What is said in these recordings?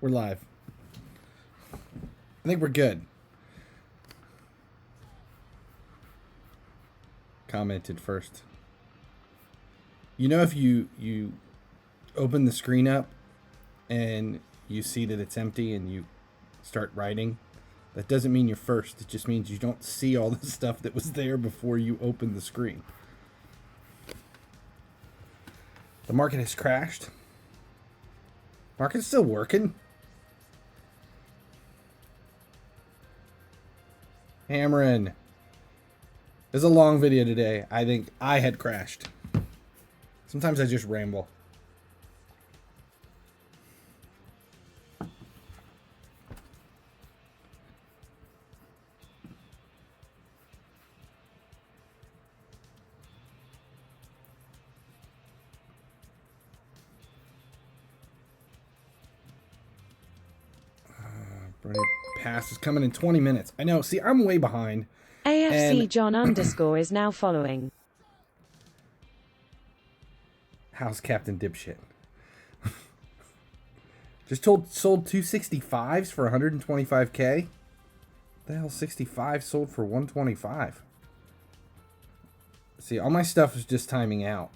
We're live. I think we're good. Commented first. You know, if you open the screen up and you see that it's empty and you start writing, that doesn't mean you're first. It just means you don't see all the stuff that was there before you opened the screen. The market has crashed. Market's still working. Hammering. It was a long video today. I think I had crashed. Sometimes I just ramble. Bernie Pass is coming in 20 minutes. I know. See, I'm way behind. AFC John _ is now following. How's Captain Dipshit? Just sold 265s for 125K? The hell, 65 sold for 125? See, all my stuff is just timing out.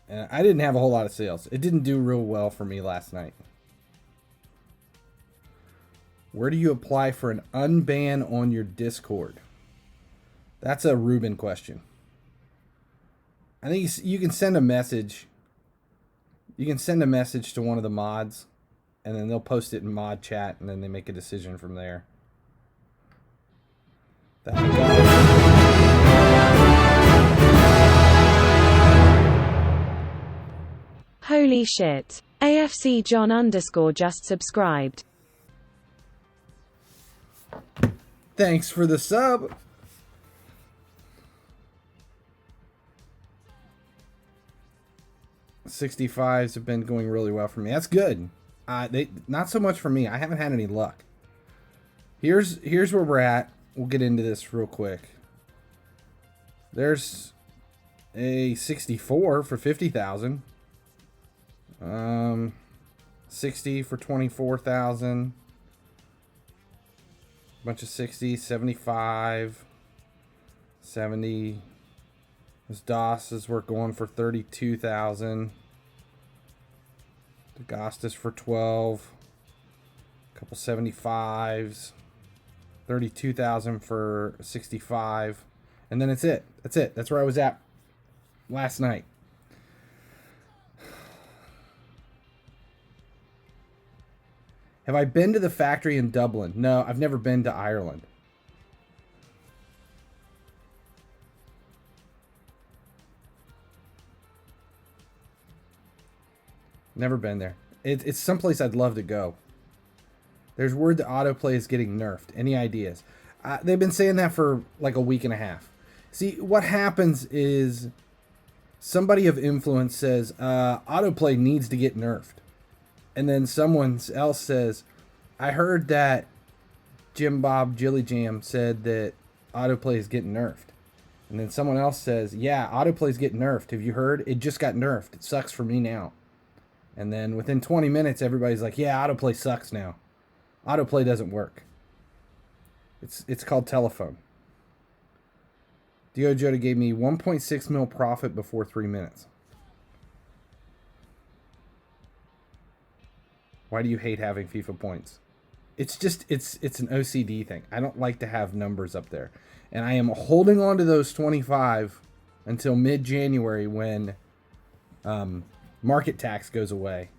And I didn't have a whole lot of sales. It didn't do real well for me last night. Where do you apply for an unban on your Discord? That's a Ruben question. I think you can send a message. You can send a message to one of the mods, and then they'll post it in mod chat, and then they make a decision from there. Holy shit. AFC John _ just subscribed. Thanks for the sub. $65s have been going really well for me. That's good. Not so much for me. I haven't had any luck. Here's where we're at. We'll get into this real quick. There's a 64 for 50,000. 60 for 24,000. Bunch of 60, 75, 70. Those DOSs were going for 32,000. The Gostas for 12. A couple 75s. 32,000 for 65. And then it's it. That's it. That's where I was at last night. Have I been to the factory in Dublin? No, I've never been to Ireland. Never been there. It's someplace I'd love to go. There's word that autoplay is getting nerfed. Any ideas? They've been saying that for like a week and a half. See, what happens is somebody of influence says autoplay needs to get nerfed. And then someone else says, I heard that Jim Bob Jilly Jam said that autoplay is getting nerfed. And then someone else says, yeah, autoplay is getting nerfed. Have you heard? It just got nerfed. It sucks for me now. And then within 20 minutes, everybody's like, yeah, autoplay sucks now. Autoplay doesn't work. It's called telephone. Dio Jota gave me 1.6 mil profit before 3 minutes. Why do you hate having FIFA points? It's just, it's an OCD thing. I don't like to have numbers up there. And I am holding on to those 25 until mid-January when market tax goes away.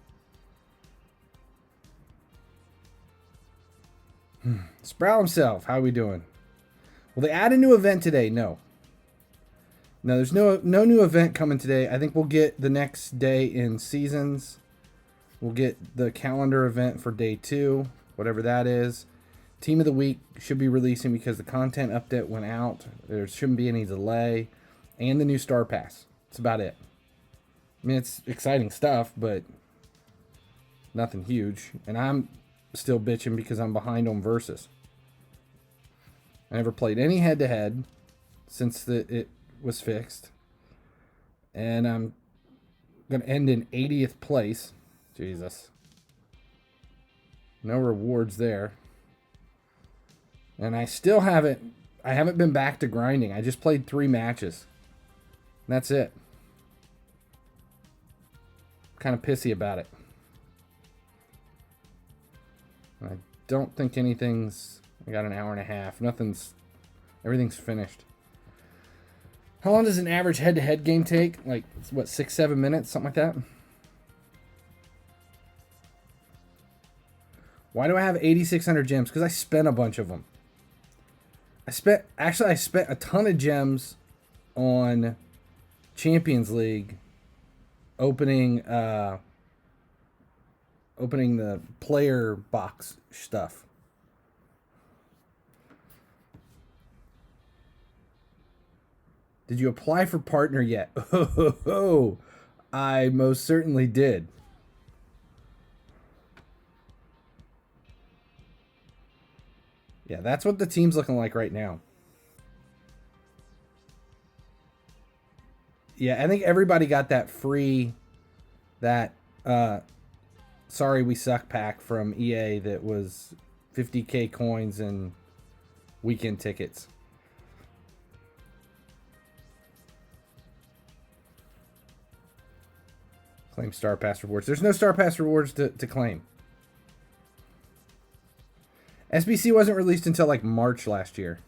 Sproul himself, how are we doing? Will they add a new event today? No. No, there's no new event coming today. I think we'll get the next day in seasons. We'll get the calendar event for day 2, whatever that is. Team of the week should be releasing because the content update went out. There shouldn't be any delay. And the new Star Pass. That's about it. I mean, it's exciting stuff, but nothing huge. And I'm still bitching because I'm behind on versus. I never played any head-to-head since it was fixed. And I'm going to end in 80th place. Jesus. No rewards there. And I still haven't been back to grinding. I just played 3 matches. And that's it. I'm kind of pissy about it. I don't think anything's... I got an hour and a half. Everything's finished. How long does an average head-to-head game take? Like, what, 6-7 minutes? Something like that? Why do I have 8,600 gems? Because I spent a bunch of them. I spent a ton of gems on Champions League opening the player box stuff. Did you apply for partner yet? Oh, I most certainly did. Yeah, that's what the team's looking like right now. Yeah, I think everybody got that free, Sorry We Suck pack from EA that was 50k coins and weekend tickets. Claim Star Pass rewards. There's no Star Pass rewards to claim. SBC wasn't released until like March last year.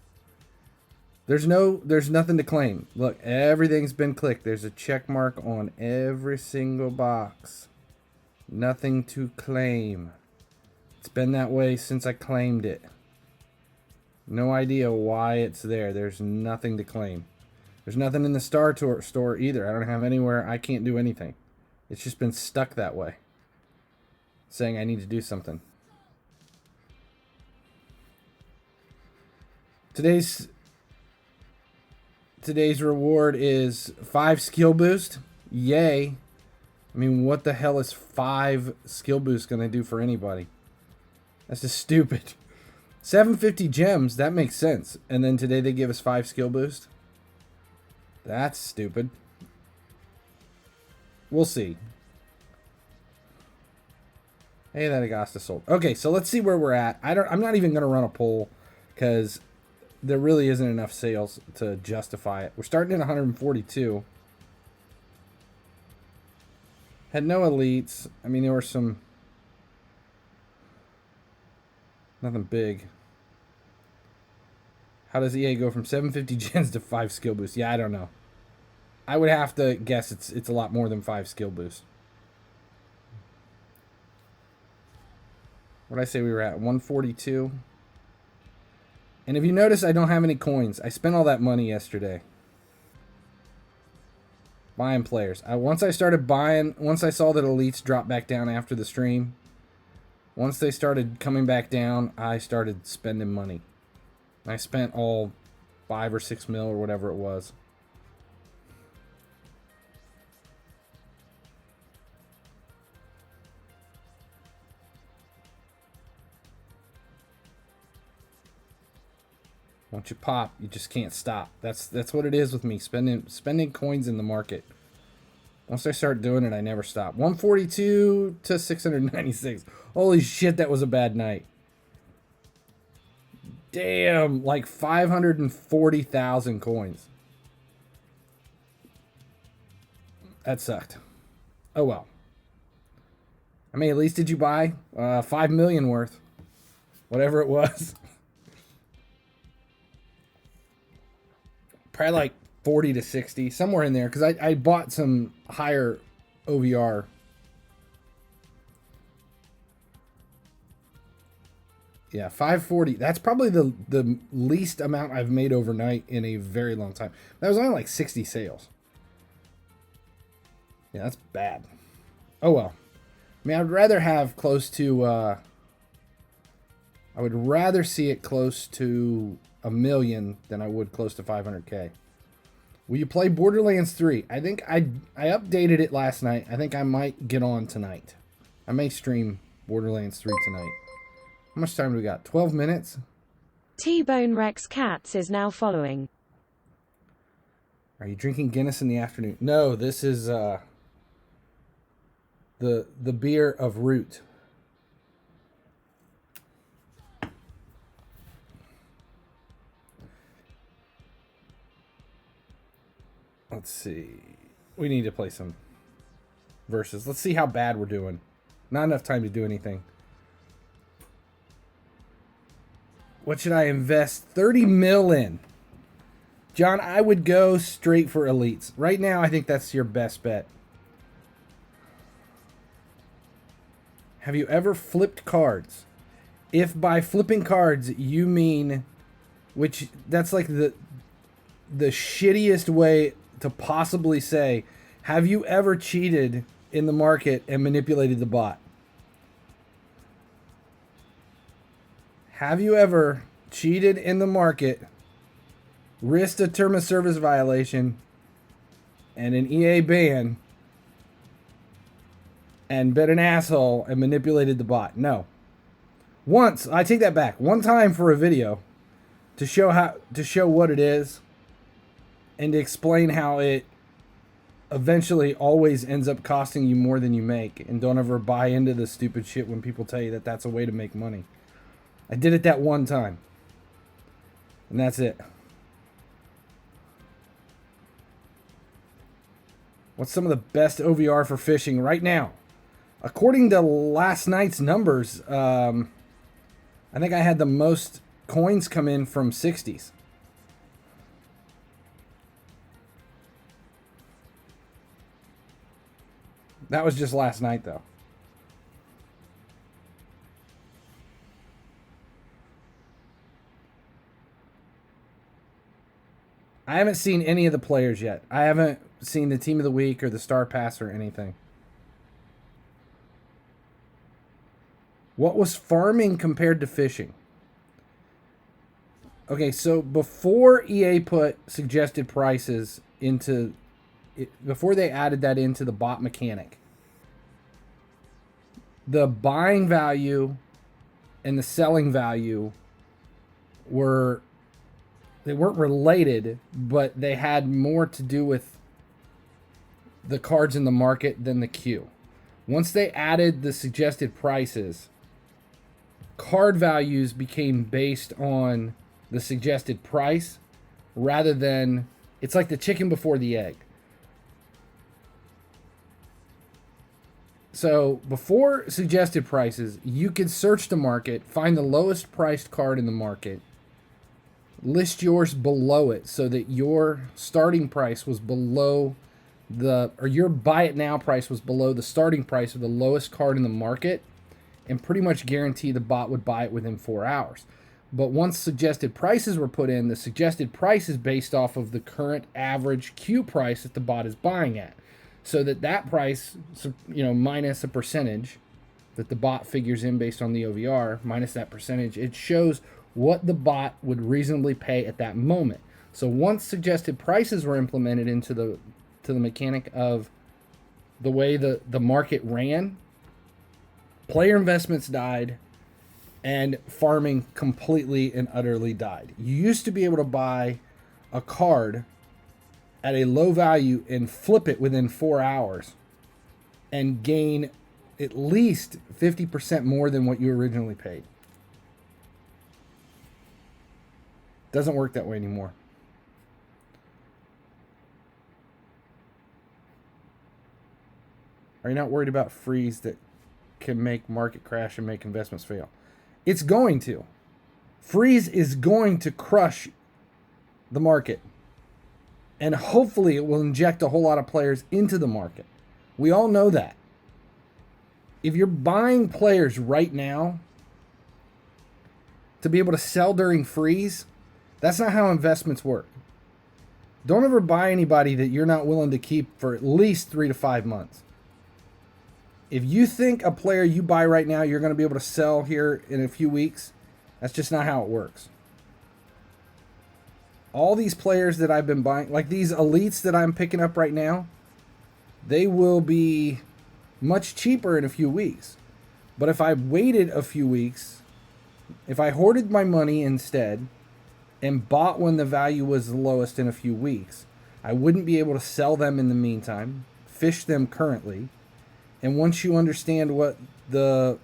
There's nothing to claim. Look, everything's been clicked. There's a check mark on every single box. Nothing to claim. It's been that way since I claimed it. No idea why it's there. There's nothing to claim. There's nothing in the Star Store either. I don't have anywhere. I can't do anything. It's just been stuck that way. Saying I need to do something. Today's reward is 5 skill boost. Yay. I mean, what the hell is 5 skill boost going to do for anybody? That's just stupid. 750 gems, that makes sense. And then today they give us 5 skill boost. That's stupid. We'll see. Hey, that Agasta sold. Okay, so let's see where we're at. I'm not even going to run a poll because there really isn't enough sales to justify it. We're starting at 142. Had no elites. I mean, there were some... Nothing big. How does EA go from 750 gens to 5 skill boosts? Yeah, I don't know. I would have to guess it's a lot more than 5 skill boosts. What did I say we were at? 142. And if you notice, I don't have any coins. I spent all that money yesterday. Buying players. Once I saw that elites dropped back down after the stream, once they started coming back down, I started spending money. I spent all 5 or 6 mil or whatever it was. Once you pop, you just can't stop. That's what it is with me, spending coins in the market. Once I start doing it, I never stop. 142 to 696. Holy shit, that was a bad night. Damn, like 540,000 coins. That sucked. Oh well. How many at least did you buy? 5 million worth. Whatever it was. Probably like 40 to 60, somewhere in there, because I bought some higher OVR. Yeah, 540. That's probably the least amount I've made overnight in a very long time. That was only like 60 sales. Yeah, that's bad. Oh well. I mean, I'd rather have close to... I would rather see it close to 1 million than I would close to 500k. Will you play Borderlands 3? I think I updated it last night. I think I might get on tonight. I may stream Borderlands 3 tonight. How much time do we got? 12 minutes? T-Bone Rex Cats is now following. Are you drinking Guinness in the afternoon? No, this is the beer of Root. Let's see. We need to play some verses. Let's see how bad we're doing. Not enough time to do anything. What should I invest 30 mil in? John, I would go straight for elites. Right now, I think that's your best bet. Have you ever flipped cards? If by flipping cards you mean, which that's like the shittiest way to possibly say, have you ever cheated in the market and manipulated the bot? Have you ever cheated in the market, risked a term of service violation and an EA ban, and been an asshole and manipulated the bot? No. Once, I take that back. One time for a video to show what it is and to explain how it eventually always ends up costing you more than you make, and don't ever buy into the stupid shit when people tell you that that's a way to make money. I did it that one time. And that's it. What's some of the best OVR for fishing right now? According to last night's numbers, I think I had the most coins come in from 60s. That was just last night, though. I haven't seen any of the players yet. I haven't seen the team of the week or the star pass or anything. What was farming compared to fishing? Okay, so before EA put suggested prices into it, before they added that into the bot mechanic, the buying value and the selling value weren't related, but they had more to do with the cards in the market than the queue. Once they added the suggested prices, card values became based on the suggested price rather than, it's like the chicken before the egg. So before suggested prices, you could search the market, find the lowest priced card in the market, list yours below it so that your starting price was below or your buy it now price was below the starting price of the lowest card in the market, and pretty much guarantee the bot would buy it within 4 hours. But once suggested prices were put in, the suggested price is based off of the current average queue price that the bot is buying at. So that price, minus a percentage that the bot figures in based on the OVR, minus that percentage, it shows what the bot would reasonably pay at that moment. So once suggested prices were implemented into the mechanic of the way the market ran, player investments died and farming completely and utterly died. You used to be able to buy a card at a low value and flip it within 4 hours and gain at least 50% more than what you originally paid. Doesn't work that way anymore. Are you not worried about freeze that can make market crash and make investments fail? It's going to. Freeze is going to crush the market. And hopefully it will inject a whole lot of players into the market. We all know that. If you're buying players right now to be able to sell during freeze, that's not how investments work. Don't ever buy anybody that you're not willing to keep for at least 3 to 5 months. If you think a player you buy right now you're going to be able to sell here in a few weeks, that's just not how it works. All these players that I've been buying, like these elites that I'm picking up right now, they will be much cheaper in a few weeks. But if I waited a few weeks If I hoarded my money instead and bought when the value was the lowest in a few weeks, I wouldn't be able to sell them in the meantime, fish them currently. And once you understand what the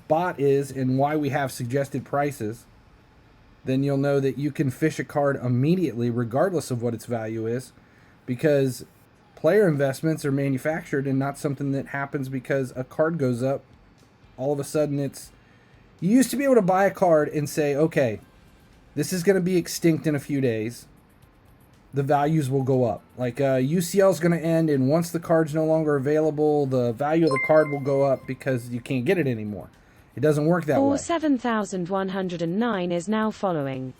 bot is and why we have suggested prices, then you'll know that you can fish a card immediately regardless of what its value is, because player investments are manufactured and not something that happens because a card goes up. All of a sudden you used to be able to buy a card and say, okay, this is going to be extinct in a few days. The values will go up. Like UCL is going to end, and once the card's no longer available, the value of the card will go up because you can't get it anymore. It doesn't work that way. 7,109 is now following.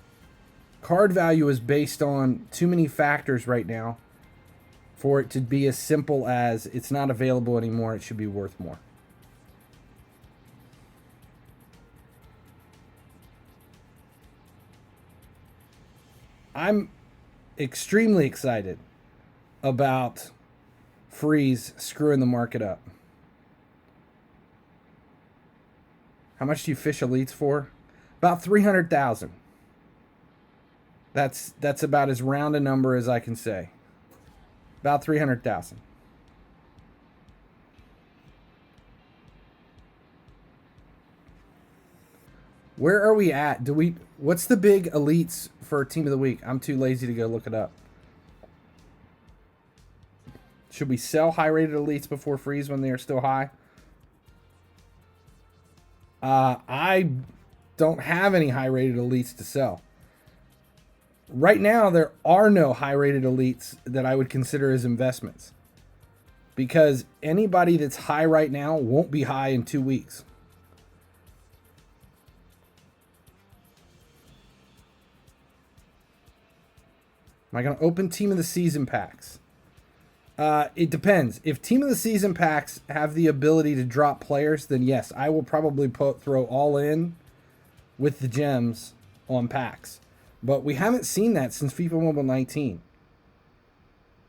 Card value is based on too many factors right now for it to be as simple as it's not available anymore, it should be worth more. I'm extremely excited about Freeze screwing the market up. How much do you fish elites for? About 300,000. That's about as round a number as I can say. About 300,000. Where are we at? What's the big elites for team of the week? I'm too lazy to go look it up. Should we sell high-rated elites before freeze when they are still high? I don't have any high-rated elites to sell. Right now, there are no high-rated elites that I would consider as investments, because anybody that's high right now won't be high in 2 weeks. Am I going to open team of the season packs? It depends. If team of the season packs have the ability to drop players, then yes, I will probably throw all in with the gems on packs. But we haven't seen that since FIFA Mobile 19.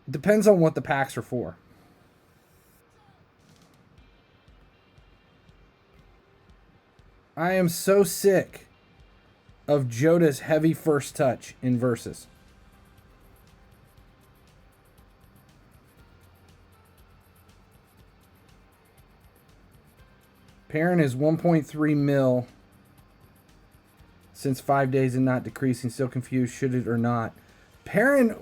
It depends on what the packs are for. I am so sick of Jota's heavy first touch in Versus. Perrin is 1.3 mil since 5 days and not decreasing. Still confused, should it or not? Perrin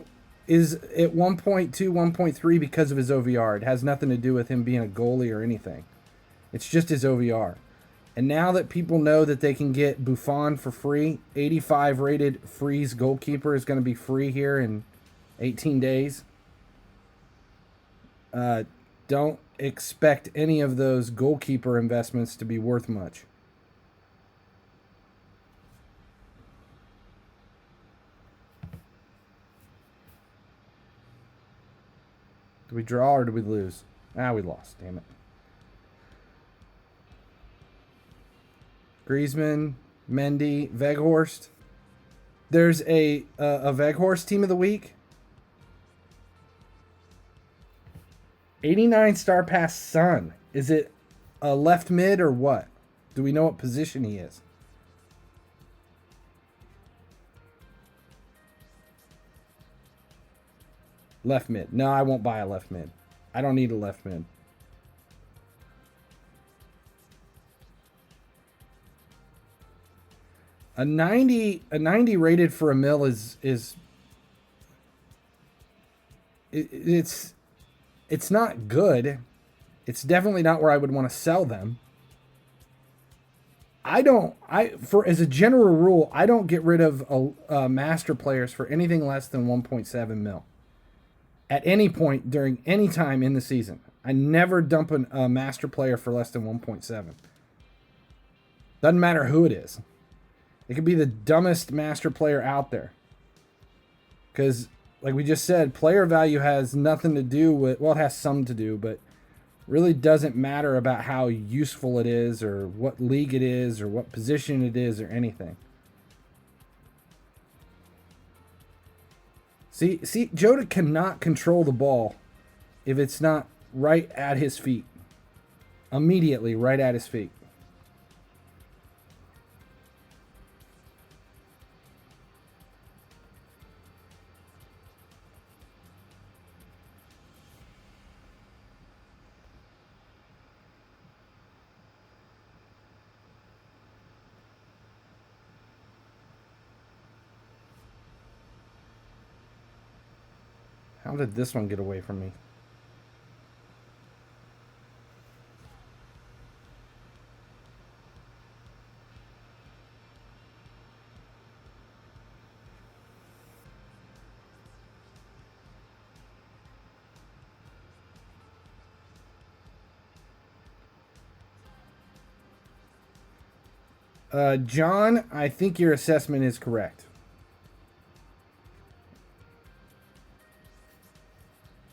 is at 1.2, 1.3 because of his OVR. It has nothing to do with him being a goalie or anything. It's just his OVR. And now that people know that they can get Buffon for free, 85 rated Freeze goalkeeper is going to be free here in 18 days. Don't expect any of those goalkeeper investments to be worth much. Did we draw or did we lose? We lost. Damn it. Griezmann, Mendy, Weghorst. There's a Weghorst team of the week. 89 star pass Sun. Is it a left mid or what? Do we know what position he is? Left mid. No, I won't buy a left mid. I don't need a left mid. A 90 rated for a mil it's not good. It's definitely not where I would want to sell them. As a general rule, I don't get rid of master players for anything less than 1.7 mil. At any point during any time in the season. I never dump a master player for less than 1.7. Doesn't matter who it is. It could be the dumbest master player out there. Because, like we just said, player value has nothing to do with... Well, it has some to do, but really doesn't matter about how useful it is or what league it is or what position it is or anything. See, Jota cannot control the ball if it's not right at his feet. Immediately right at his feet. How did this one get away from me? John, I think your assessment is correct.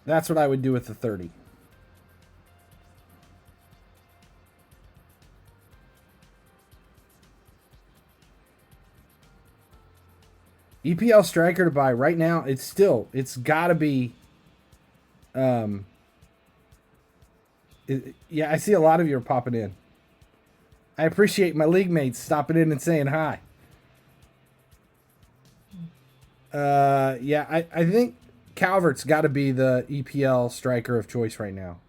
That's what I would do with the 30. EPL striker to buy right now, it's got to be. Yeah, I see a lot of you are popping in. I appreciate my league mates stopping in and saying hi. Yeah, I think Calvert's got to be the EPL striker of choice right now.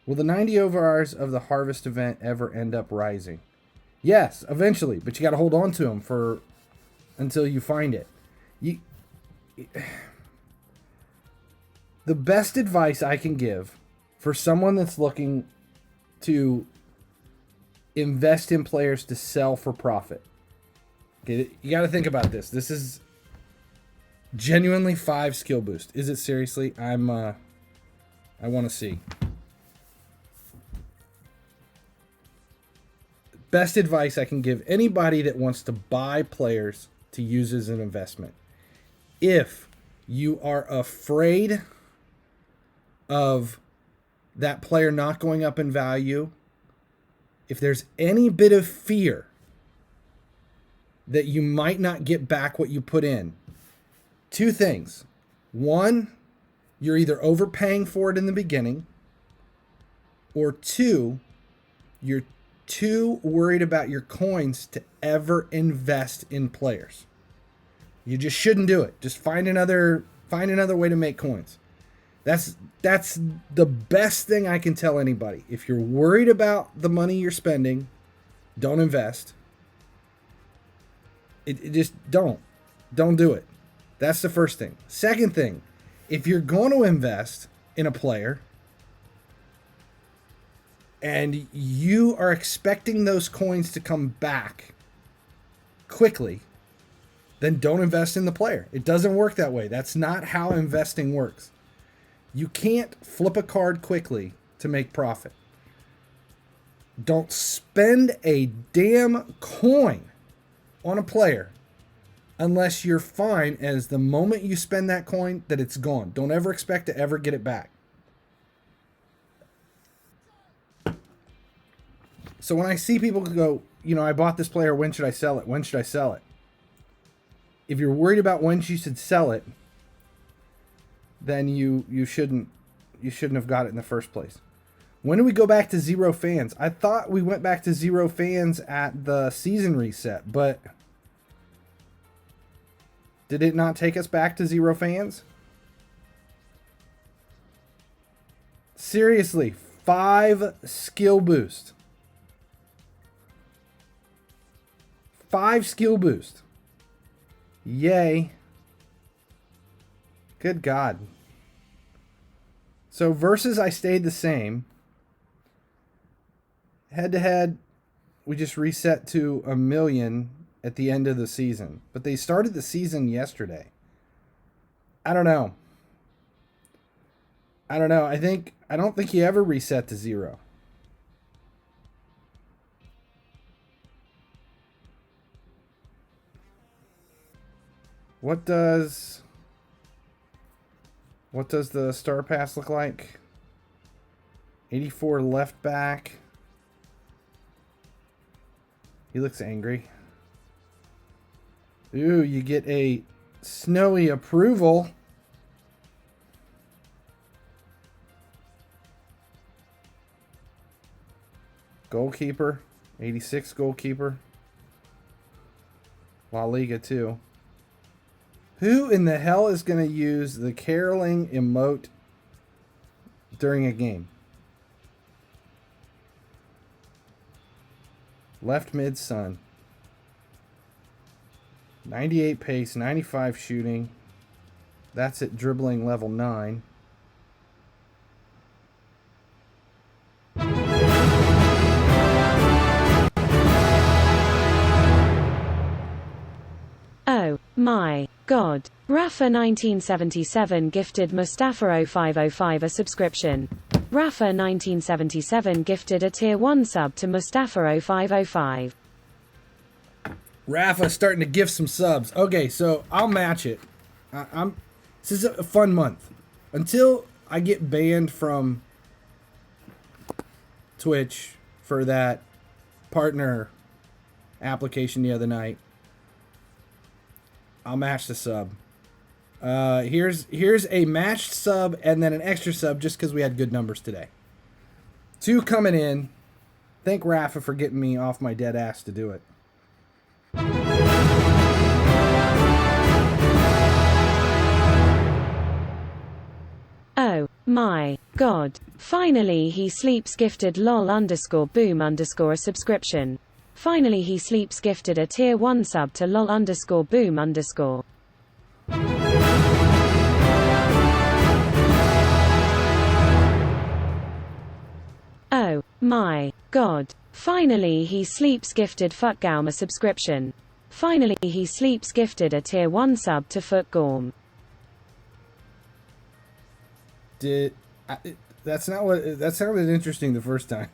Will the 90 OVRs of the Harvest event ever end up rising? Yes, eventually, but you got to hold on to them until you find it. The best advice I can give for someone that's looking to invest in players to sell for profit. Okay, you got to think about this. This is genuinely 5 skill boost. Is it seriously? I want to see. Best advice I can give anybody that wants to buy players to use as an investment. If you are afraid of that player not going up in value, if there's any bit of fear that you might not get back what you put in, 2 things. 1, you're either overpaying for it in the beginning, or 2, you're too worried about your coins to ever invest in players. You just shouldn't do it. Just find another way to make coins. That's the best thing I can tell anybody. If you're worried about the money you're spending, don't invest. It just don't do it. That's the first thing. Second thing, if you're going to invest in a player and you are expecting those coins to come back quickly, then don't invest in the player. It doesn't work that way. That's not how investing works. You can't flip a card quickly to make profit. Don't spend a damn coin on a player unless you're fine as the moment you spend that coin that it's gone. Don't ever expect to ever get it back. So when I see people go, I bought this player, when should I sell it? When should I sell it? If you're worried about when you should sell it, then you shouldn't have got it in the first place. When do we go back to 0 fans? I thought we went back to 0 fans at the season reset, but did it not take us back to 0 fans? Seriously, 5 skill boost. 5 skill boost. Yay. Good God. So versus I stayed the same. Head to head, we just reset to 1 million at the end of the season. But they started the season yesterday. I don't know. I don't think you ever reset to 0. What does the star pass look like? 84 left back. He looks angry. Ooh, you get a snowy approval. Goalkeeper. 86 goalkeeper. La Liga too. Who in the hell is going to use the caroling emote during a game? Left mid Sun. 98 pace, 95 shooting. That's at dribbling level 9. Oh my god. Rafa 1977 gifted Mustafa 0505 a subscription. Rafa 1977 gifted a tier 1 sub to Mustafa 0505. Rafa starting to gift some subs. Okay, so I'll match it. This is a fun month. Until I get banned from Twitch for that partner application the other night, I'll match the sub. Here's a matched sub and then an extra sub just because we had good numbers today. 2 coming in. Thank Rafa for getting me off my dead ass to do it. Oh my god. Finally he sleeps gifted lol_boom_ a subscription. Finally he sleeps gifted a tier 1 sub to lol_boom_. Oh my god. Finally he sleeps gifted Footgaum a subscription. Finally he sleeps gifted a tier 1 sub to Footgorm. That sounded interesting the first time.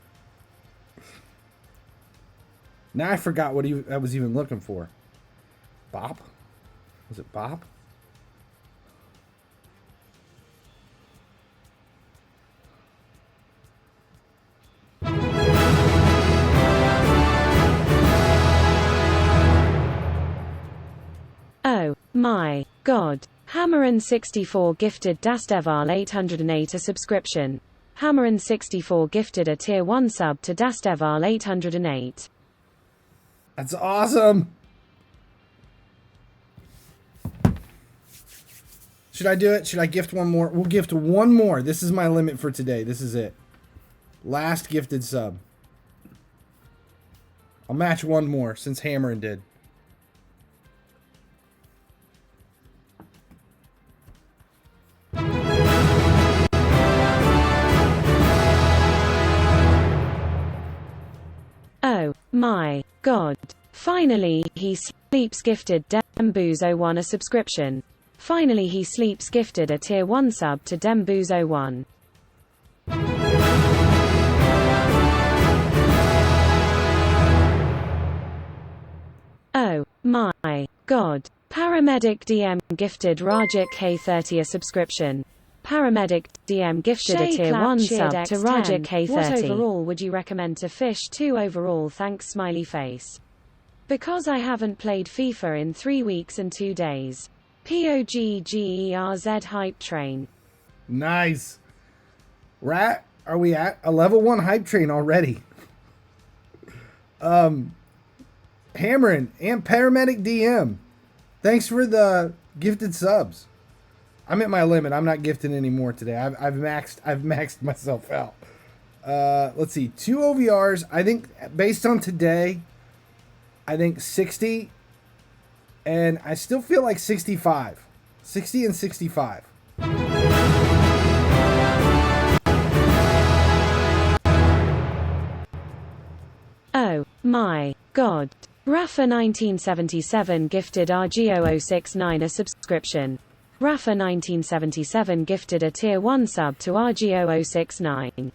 Now I forgot what I was even looking for. Bop? Was it Bop? Oh my god. Hammerin64 gifted Dasteval 808 a subscription. Hammerin64 gifted a tier 1 sub to Dasteval 808. That's awesome. Should I do it? Should I gift one more? We'll gift one more. This is my limit for today. This is it. Last gifted sub. I'll match one more since Hammerin did. Oh my god. Finally he sleeps gifted Demboos01 a subscription. Finally he sleeps gifted a tier 1 sub to Demboos01. Oh my god. Paramedic DM gifted Rajik K30 a subscription. Paramedic DM gifted a tier 1 sub to Rajik K30. What overall would you recommend to fish? 2 overall, thanks smiley face. Because I haven't played FIFA in 3 weeks and 2 days. POGGERZ hype train. Nice. Are we at a level 1 hype train already? Hammerin and Paramedic DM. Thanks for the gifted subs. I'm at my limit. I'm not gifting anymore today. I've maxed myself out. Let's see. 2 OVRs. I think based on today, I think 60. And I still feel like 65. 60 and 65. Oh my god. Rafa 1977 gifted RGO069 a subscription. Rafa 1977 gifted a tier 1 sub to RGO069.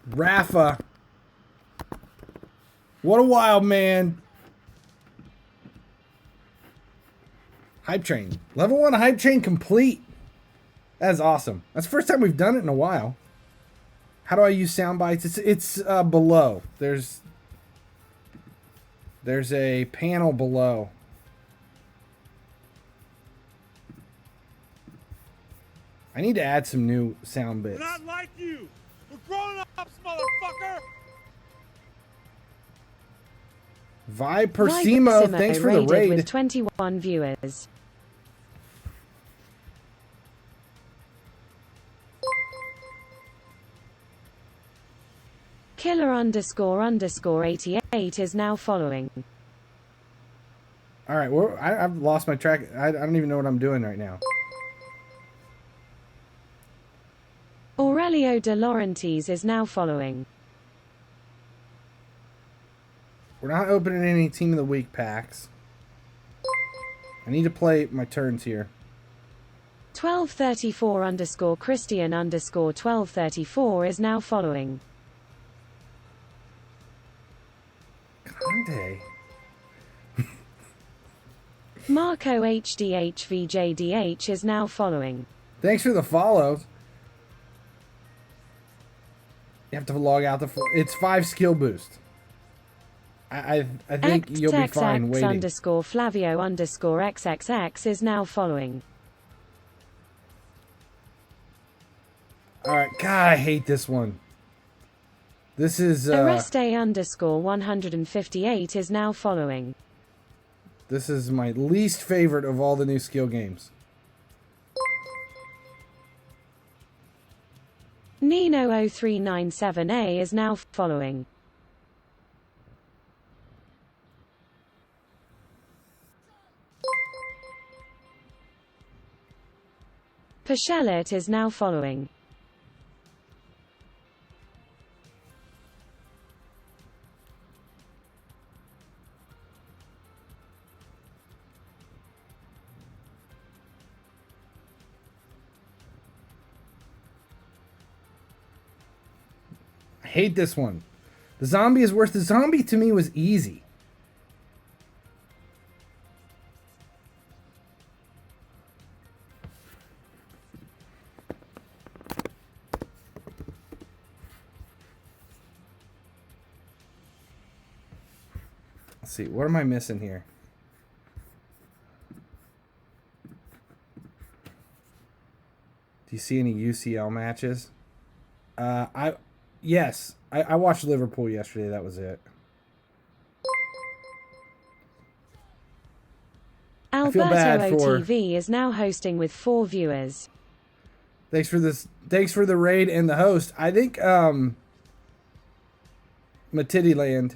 Rafa. What a wild man. Hype train. Level 1 hype train complete. That is awesome. That's the first time we've done it in a while. How do I use sound bites? It's below. There's a panel below. I need to add some new sound bits. We're not like you. We're grown-ups, motherfucker. Vi Persimo, thanks for the raid. With 21 viewers. Killer__88 is now following. All right, well, I've lost my track. I don't even know what I'm doing right now. Aurelio De Laurentiis is now following. We're not opening any Team of the Week packs. I need to play my turns here. 1234 underscore Christian underscore 1234 is now following. Conde. Marco HDHVJDH is now following. Thanks for the follows. You have to log out it's 5 skill boost. I think you'll be fine waiting. Underscore Flavio underscore XXX is now following. Alright, God, I hate this one. This is Arreste underscore 158 is now following. This is my least favorite of all the new skill games. Nino0397A is now following. Pachelet is now following. I hate this one. The zombie is worse. The zombie to me was easy. Let's see, what am I missing here? Do you see any UCL matches? Yes, I watched Liverpool yesterday. That was it. Alberto OTV is now hosting with 4 viewers. Thanks for this. Thanks for the raid and the host. I think Matidiland,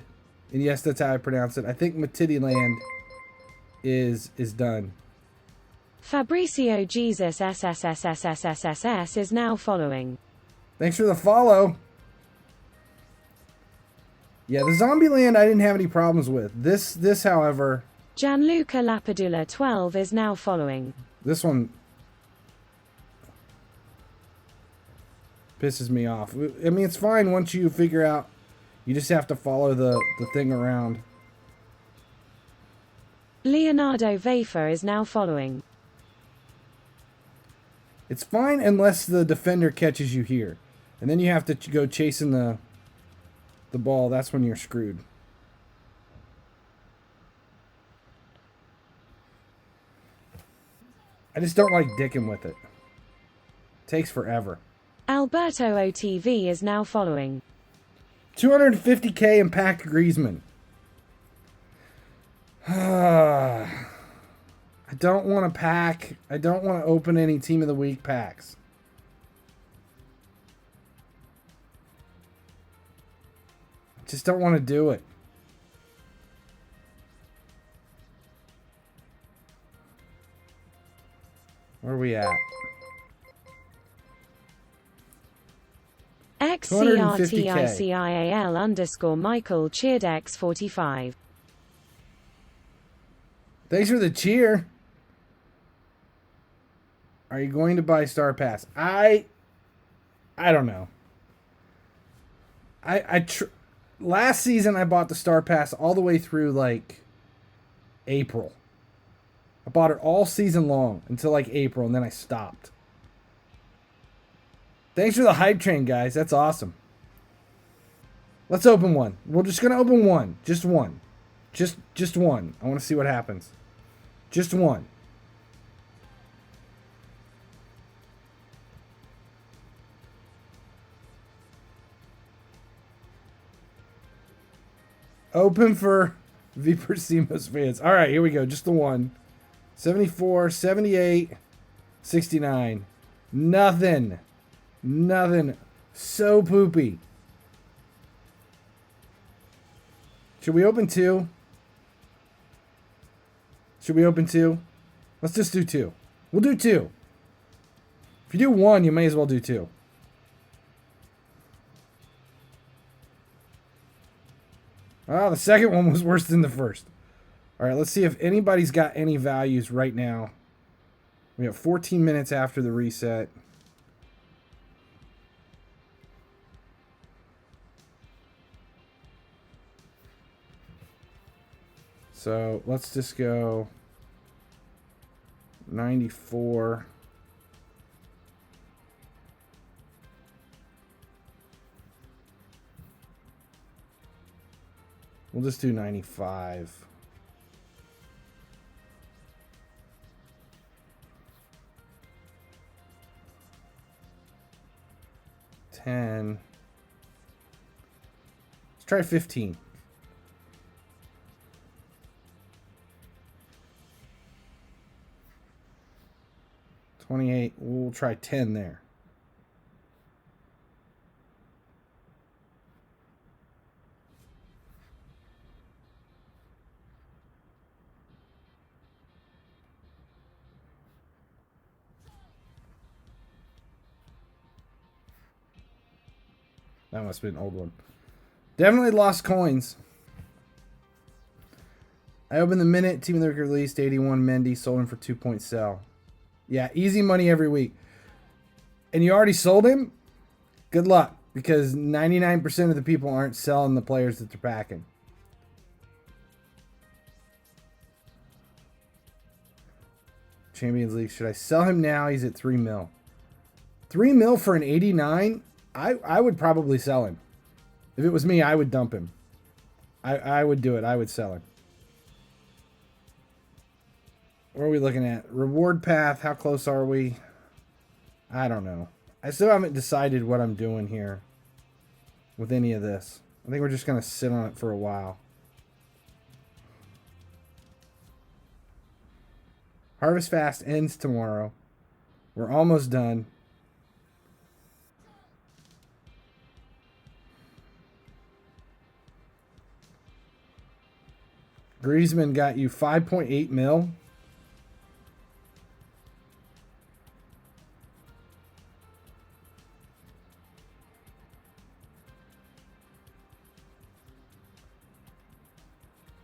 and yes, that's how I pronounce it. I think Matidiland is done. Fabricio Jesus SSSSSSSS is now following. Thanks for the follow. Yeah, the Zombieland I didn't have any problems with. This, however... Gianluca Lapadula 12 is now following. This one pisses me off. I mean, it's fine once you figure out. You just have to follow the thing around. Leonardo Vafer is now following. It's fine unless the defender catches you here. And then you have to go chasing the ball. That's when you're screwed. I just don't like dicking with it. Takes forever. Alberto OTV is now following. 250k impact Griezmann. I don't want to pack. I don't want to open any Team of the Week packs. I just don't want to do it. Where are we at? XCRTICIAL underscore Michael Cheerdex 45. Thanks for the cheer. Are you going to buy Star Pass? I don't know. Last season I bought the Star Pass all the way through like April. I bought it all season long until like April, and then I stopped. Thanks for the hype train, guys. That's awesome. Let's open one. We're just gonna open one. Just one. Just one. I want to see what happens. Just one. Open for Viper Simos fans. All right, here we go. Just the one. 74, 78, 69. Nothing. Nothing. So poopy. Should we open two? Should we open 2? Let's just do 2. We'll do 2. If you do 1, you may as well do 2. Oh, the second one was worse than the first. All right, let's see if anybody's got any values right now. We have 14 minutes after the reset. So let's just go 94. We'll just do 95. Let's try 15. 28. We'll try 10 there. That must have been an old one. Definitely lost coins. I opened the minute. Team of the week released 81. Mendy sold him for 2 sell. Yeah, easy money every week. And you already sold him? Good luck, because 99% of the people aren't selling the players that they're packing. Champions League. Should I sell him now? He's at 3 mil. 3 mil for an 89? I would probably sell him. If it was me, I would dump him. I would do it. I would sell him. What are we looking at? Reward path. How close are we? I don't know. I still haven't decided what I'm doing here with any of this. I think we're just going to sit on it for a while. Harvest Fast ends tomorrow. We're almost done. Griezmann got you 5.8 mil.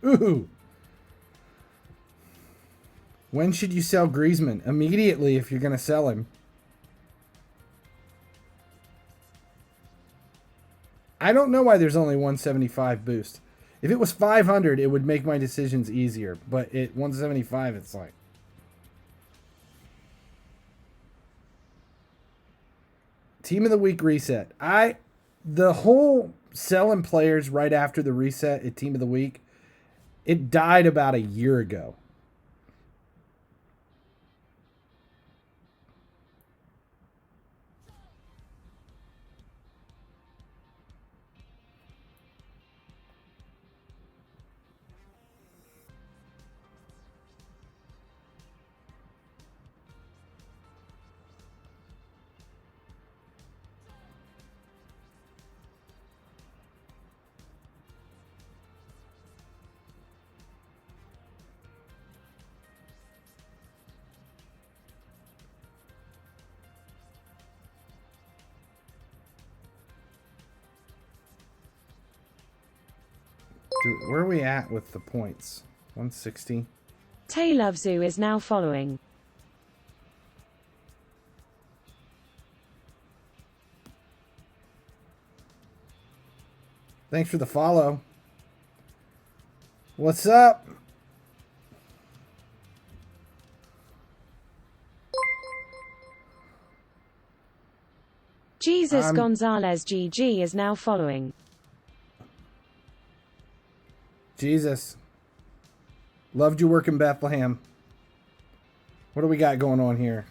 Ooh. When should you sell Griezmann? Immediately if you're going to sell him. I don't know why there's only 175 boost. If it was 500, it would make my decisions easier. But at 175, it's like... Team of the week reset. The whole selling players right after the reset at Team of the Week, it died about a year ago. Where are we at with the points? 160. Taylovzu is now following. Thanks for the follow. What's up? Jesus Gonzalez GG is now following. Jesus. Loved your work in Bethlehem. What do we got going on here?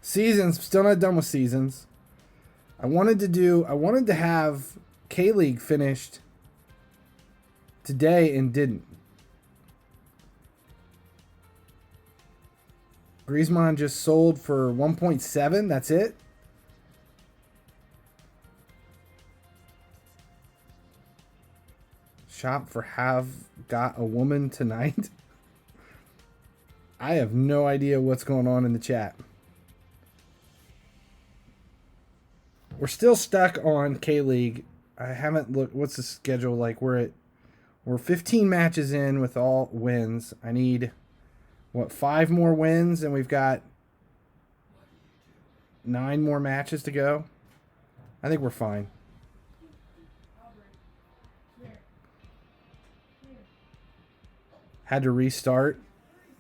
Seasons. Still not done with seasons. I wanted to have K-League finished today and didn't. Griezmann just sold for 1.7. That's it. Shop for have got a woman tonight. I have no idea what's going on in the chat. We're still stuck on K-League. I haven't looked. What's the schedule like? We're 15 matches in with all wins. I need, 5 more wins, and we've got 9 more matches to go. I think we're fine. Had to restart.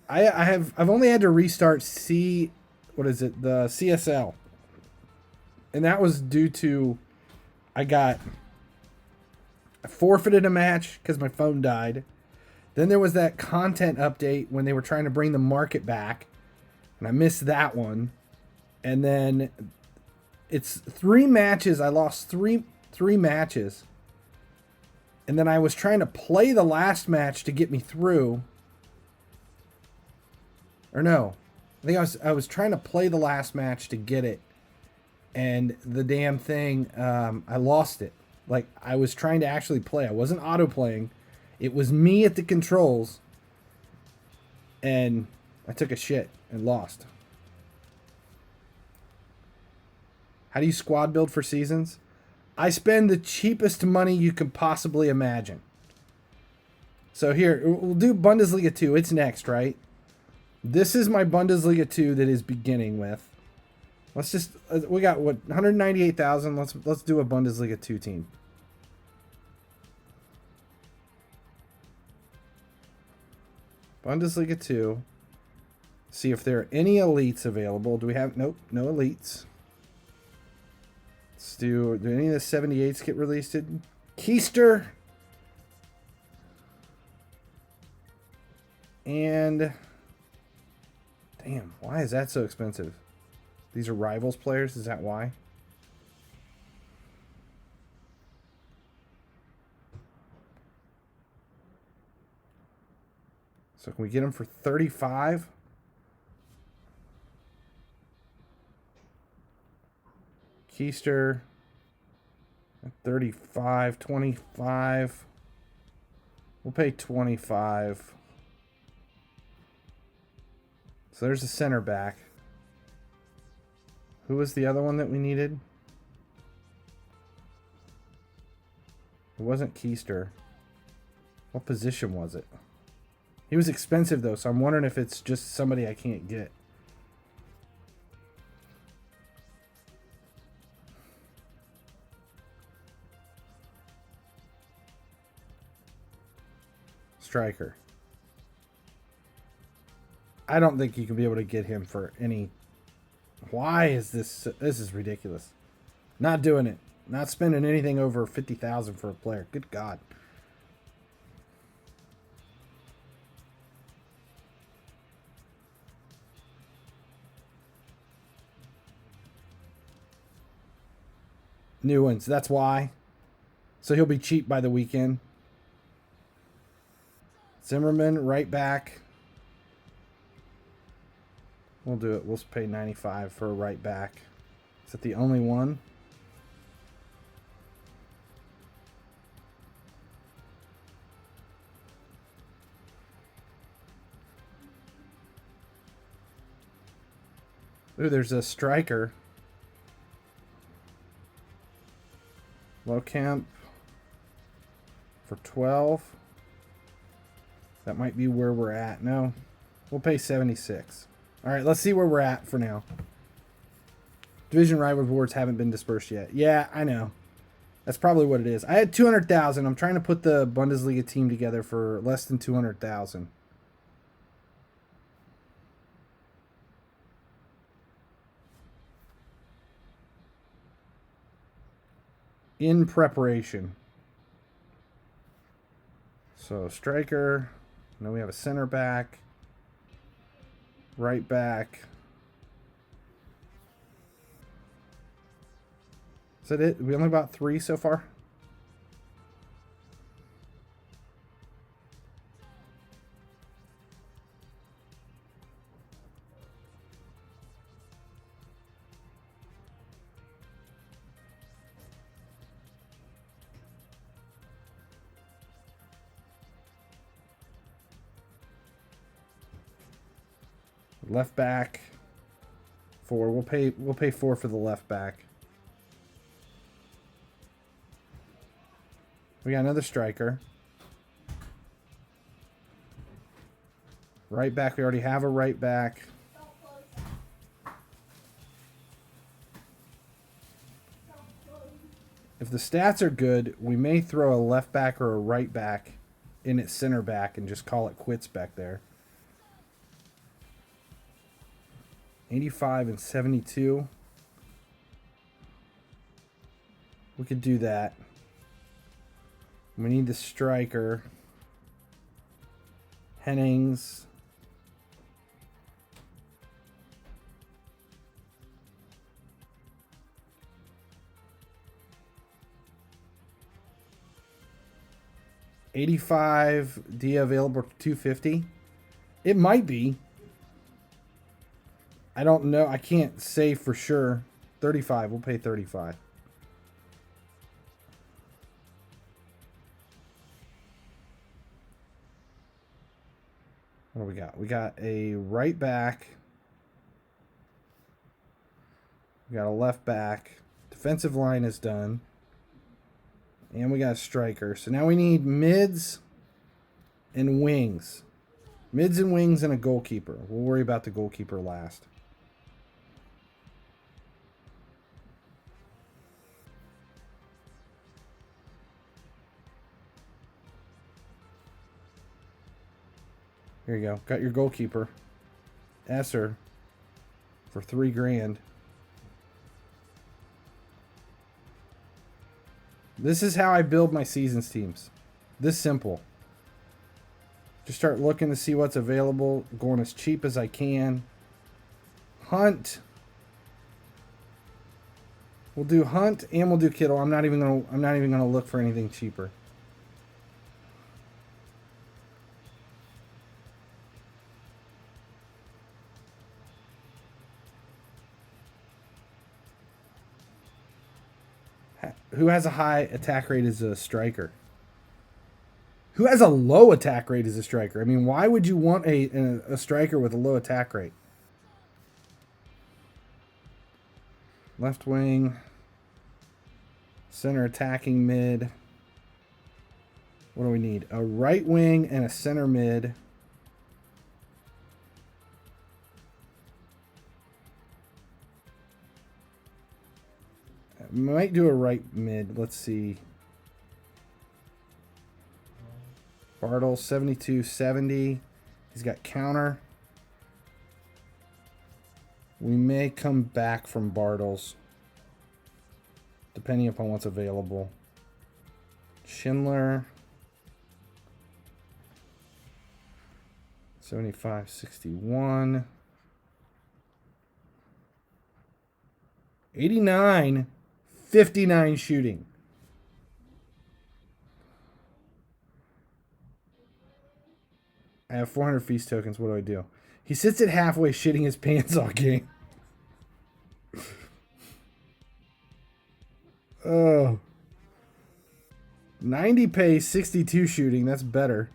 I've only had to restart the CSL. And that was due to I forfeited a match because my phone died. Then there was that content update when they were trying to bring the market back, and I missed that one. And then it's 3 matches. I lost three matches. And then I was trying to play the last match to get me through. Or no. I think I was trying to play the last match to get it. And the damn thing, I lost it. Like, I was trying to actually play. I wasn't auto-playing. It was me at the controls. And I took a shit and lost. How do you squad build for seasons? I spend the cheapest money you could possibly imagine. So here, we'll do Bundesliga 2. It's next, right? This is my Bundesliga 2 that is beginning with. Let's just, we got, 198,000. Let's do a Bundesliga 2 team. Bundesliga 2. See if there are any elites available. Do we have, nope, no elites. Let's do any of the 78s get released? Keister. And, damn, why is that so expensive? These are rivals players, is that why? So can we get them for 35? Keister at 35, 25. We'll pay 25. So there's a center back. Who was the other one that we needed? It wasn't Keister. What position was it? He was expensive though, so I'm wondering if it's just somebody I can't get. Striker. I don't think you can be able to get him for any. Why is this? This is ridiculous. Not doing it. Not spending anything over 50,000 for a player. Good God. New ones. That's why. So he'll be cheap by the weekend. Zimmerman, right back. We'll do it. We'll pay 95 for a right back. Is that the only one? Ooh, there's a striker. Low camp for 12. That might be where we're at. No, we'll pay 76. All right, let's see where we're at for now. Division rival rewards haven't been dispersed yet. Yeah, I know. That's probably what it is. I had 200,000. I'm trying to put the Bundesliga team together for less than 200,000. In preparation. So striker. Now we have a center back. Right back. Is that it? We only bought 3 so far? Left back. 4. We'll pay 4 for the left back. We got another striker. Right back. We already have a right back. If the stats are good, we may throw a left back or a right back in at center back and just call it quits back there. 85 and 72. We could do that. We need the striker. Hennings. $85 Dia available for $250. It might be. I don't know. I can't say for sure. 35. We'll pay 35. What do we got? We got a right back. We got a left back. Defensive line is done. And we got a striker. So now we need mids and wings. Mids and wings and a goalkeeper. We'll worry about the goalkeeper last. Here you go. Got your goalkeeper. Esser for $3,000. This is how I build my seasons teams. This simple. Just start looking to see what's available, going as cheap as I can. Hunt. We'll do Hunt and we'll do Kittle. I'm not even gonna look for anything cheaper. Who has a high attack rate as a striker? Who has a low attack rate as a striker? I mean, why would you want a striker with a low attack rate? Left wing. Center attacking mid. What do we need? A right wing and a center mid. Might do a right mid. Let's see. Bartle, 72-70. He's got counter. We may come back from Bartles, depending upon what's available. Schindler. 75-61. 89. 59 shooting. I have 400 feast tokens. What do I do? He sits at halfway shitting his pants all game. Oh. 90 pace, 62 shooting. That's better.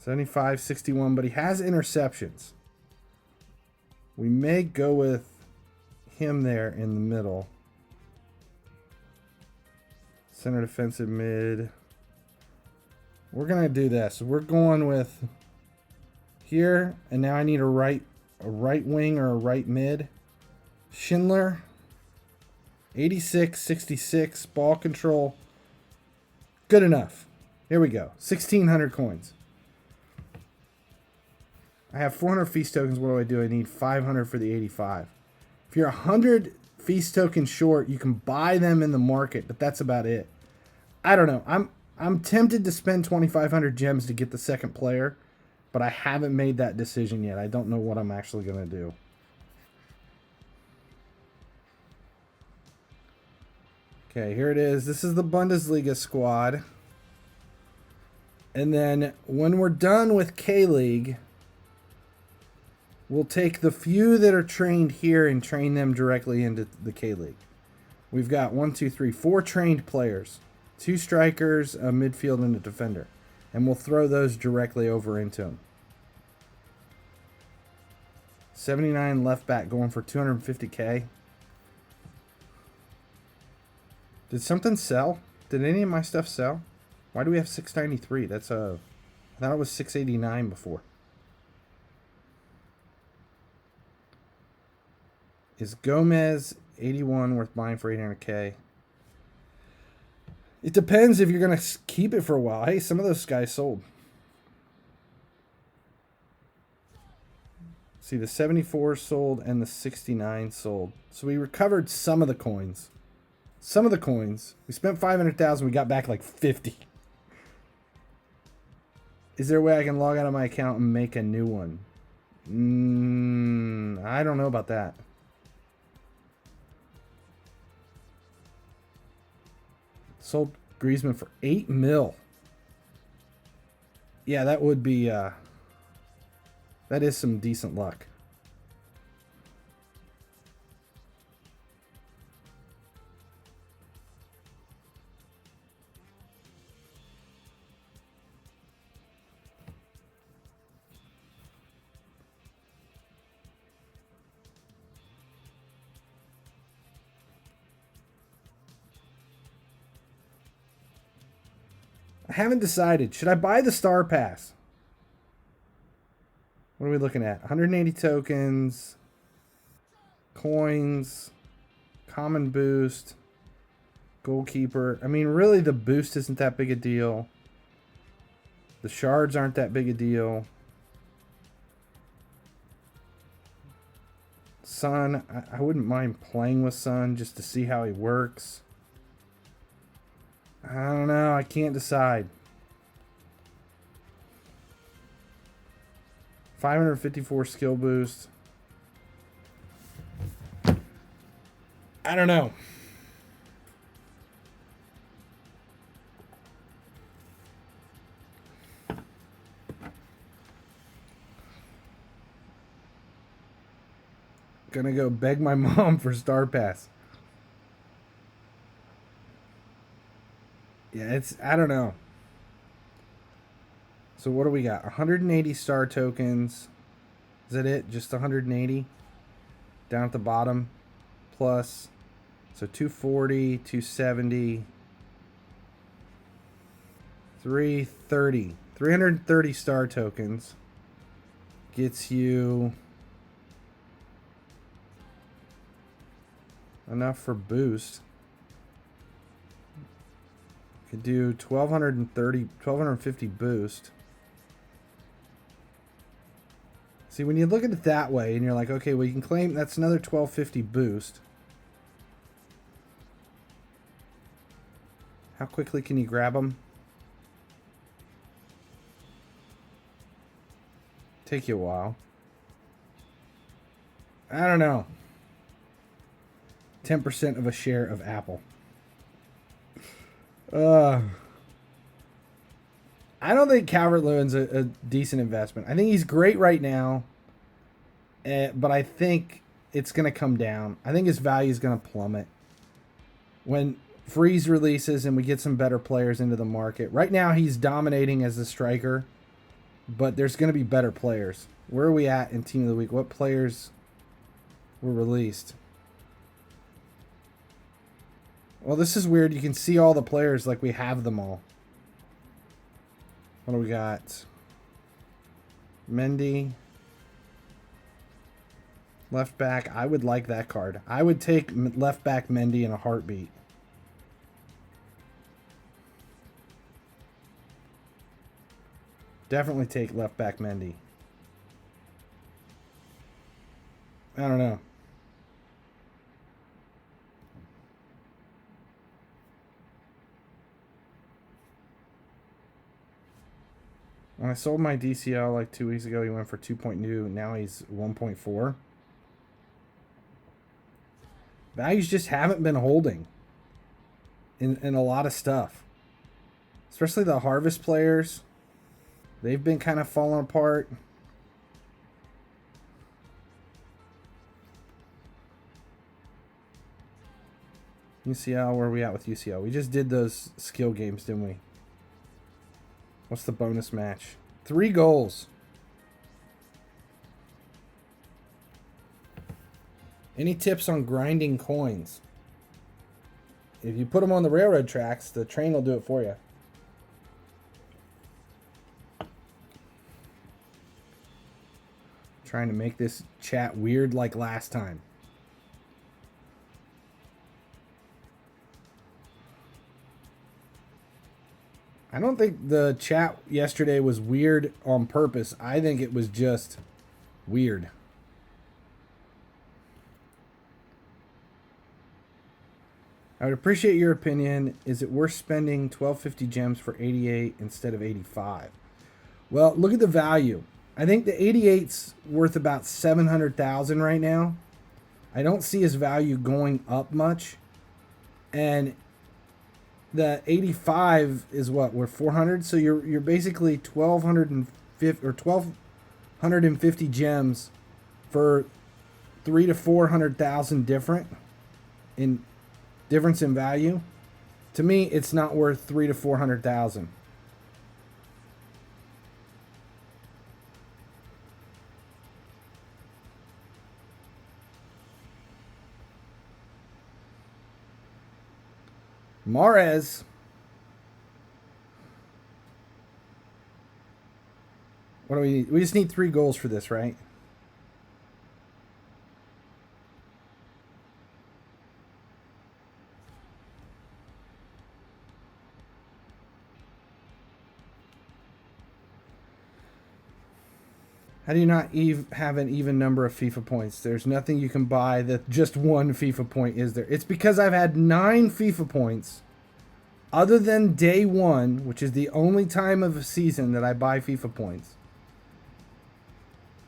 75-61, but he has interceptions. We may go with him there in the middle. Center defensive mid. We're going to do this. We're going with here, and now I need a right wing or a right mid. Schindler. 86-66 ball control. Good enough. Here we go. 1,600 coins. I have 400 feast tokens. What do? I need 500 for the 85. If you're 100 feast tokens short, you can buy them in the market, but that's about it. I don't know. I'm tempted to spend 2,500 gems to get the second player, but I haven't made that decision yet. I don't know what I'm actually going to do. Okay, here it is. This is the Bundesliga squad. And then when we're done with K-League, we'll take the few that are trained here and train them directly into the K-League. We've got 4 trained players. 2 strikers, a midfield, and a defender. And we'll throw those directly over into him. 79 left back going for 250K. Did something sell? Did any of my stuff sell? Why do we have 693? I thought it was 689 before. Is Gomez 81 worth buying for 800K? It depends if you're going to keep it for a while. Hey, some of those guys sold. See, the 74 sold and the 69 sold. So we recovered some of the coins. Some of the coins. We spent 500,000. We got back like 50. Is there a way I can log out of my account and make a new one? I don't know about that. Sold Griezmann for 8 mil. Yeah, that would be... that is some decent luck. I haven't decided. Should I buy the Star Pass? What are we looking at? 180 tokens, coins, common boost, goalkeeper. I mean, really, the boost isn't that big a deal. The shards aren't that big a deal. Son, I wouldn't mind playing with Son just to see how he works. I don't know. I can't decide. 554 skill boost. I don't know. Gonna go beg my mom for Star Pass. Yeah, I don't know. So what do we got? 180 star tokens. Is that it? Just 180? Down at the bottom. Plus. So 240, 270. 330. 330 star tokens. Gets you enough for boost. Could do 1250 boost. See, when you look at it that way and you're like, okay, well, you can claim that's another 1250 boost. How quickly can you grab them? Take you a while. I don't know. 10% of a share of Apple. I don't think Calvert-Lewin's a decent investment. I think he's great right now, but I think it's going to come down. I think his value is going to plummet when Freeze releases and we get some better players into the market. Right now, he's dominating as a striker, but there's going to be better players. Where are we at in Team of the Week? What players were released? Well, this is weird. You can see all the players like we have them all. What do we got? Mendy. Left back. I would like that card. I would take left back Mendy in a heartbeat. Definitely take left back Mendy. I don't know. When I sold my DCL like 2 weeks ago, he went for 2.2. Now he's 1.4. Values just haven't been holding in a lot of stuff. Especially the harvest players. They've been kind of falling apart. UCL, where are we at with UCL? We just did those skill games, didn't we? What's the bonus match? 3 goals. Any tips on grinding coins? If you put them on the railroad tracks, the train will do it for you. Trying to make this chat weird like last time. I don't think the chat yesterday was weird on purpose. I think it was just weird. I would appreciate your opinion. Is it worth spending 1250 gems for 88 instead of 85? Well, look at the value. I think the 88's worth about 700,000 right now. I don't see his value going up much. And the 85 is what? We're 400, so you're basically 1250 or 1250 gems for 300 to 400,000 difference in value. To me, it's not worth 300 to 400,000. Mahrez. What do we need? We just need 3 goals for this, right? How do you not have an even number of FIFA points? There's nothing you can buy that just 1 FIFA point is there. It's because I've had 9 FIFA points other than day 1, which is the only time of a season that I buy FIFA points.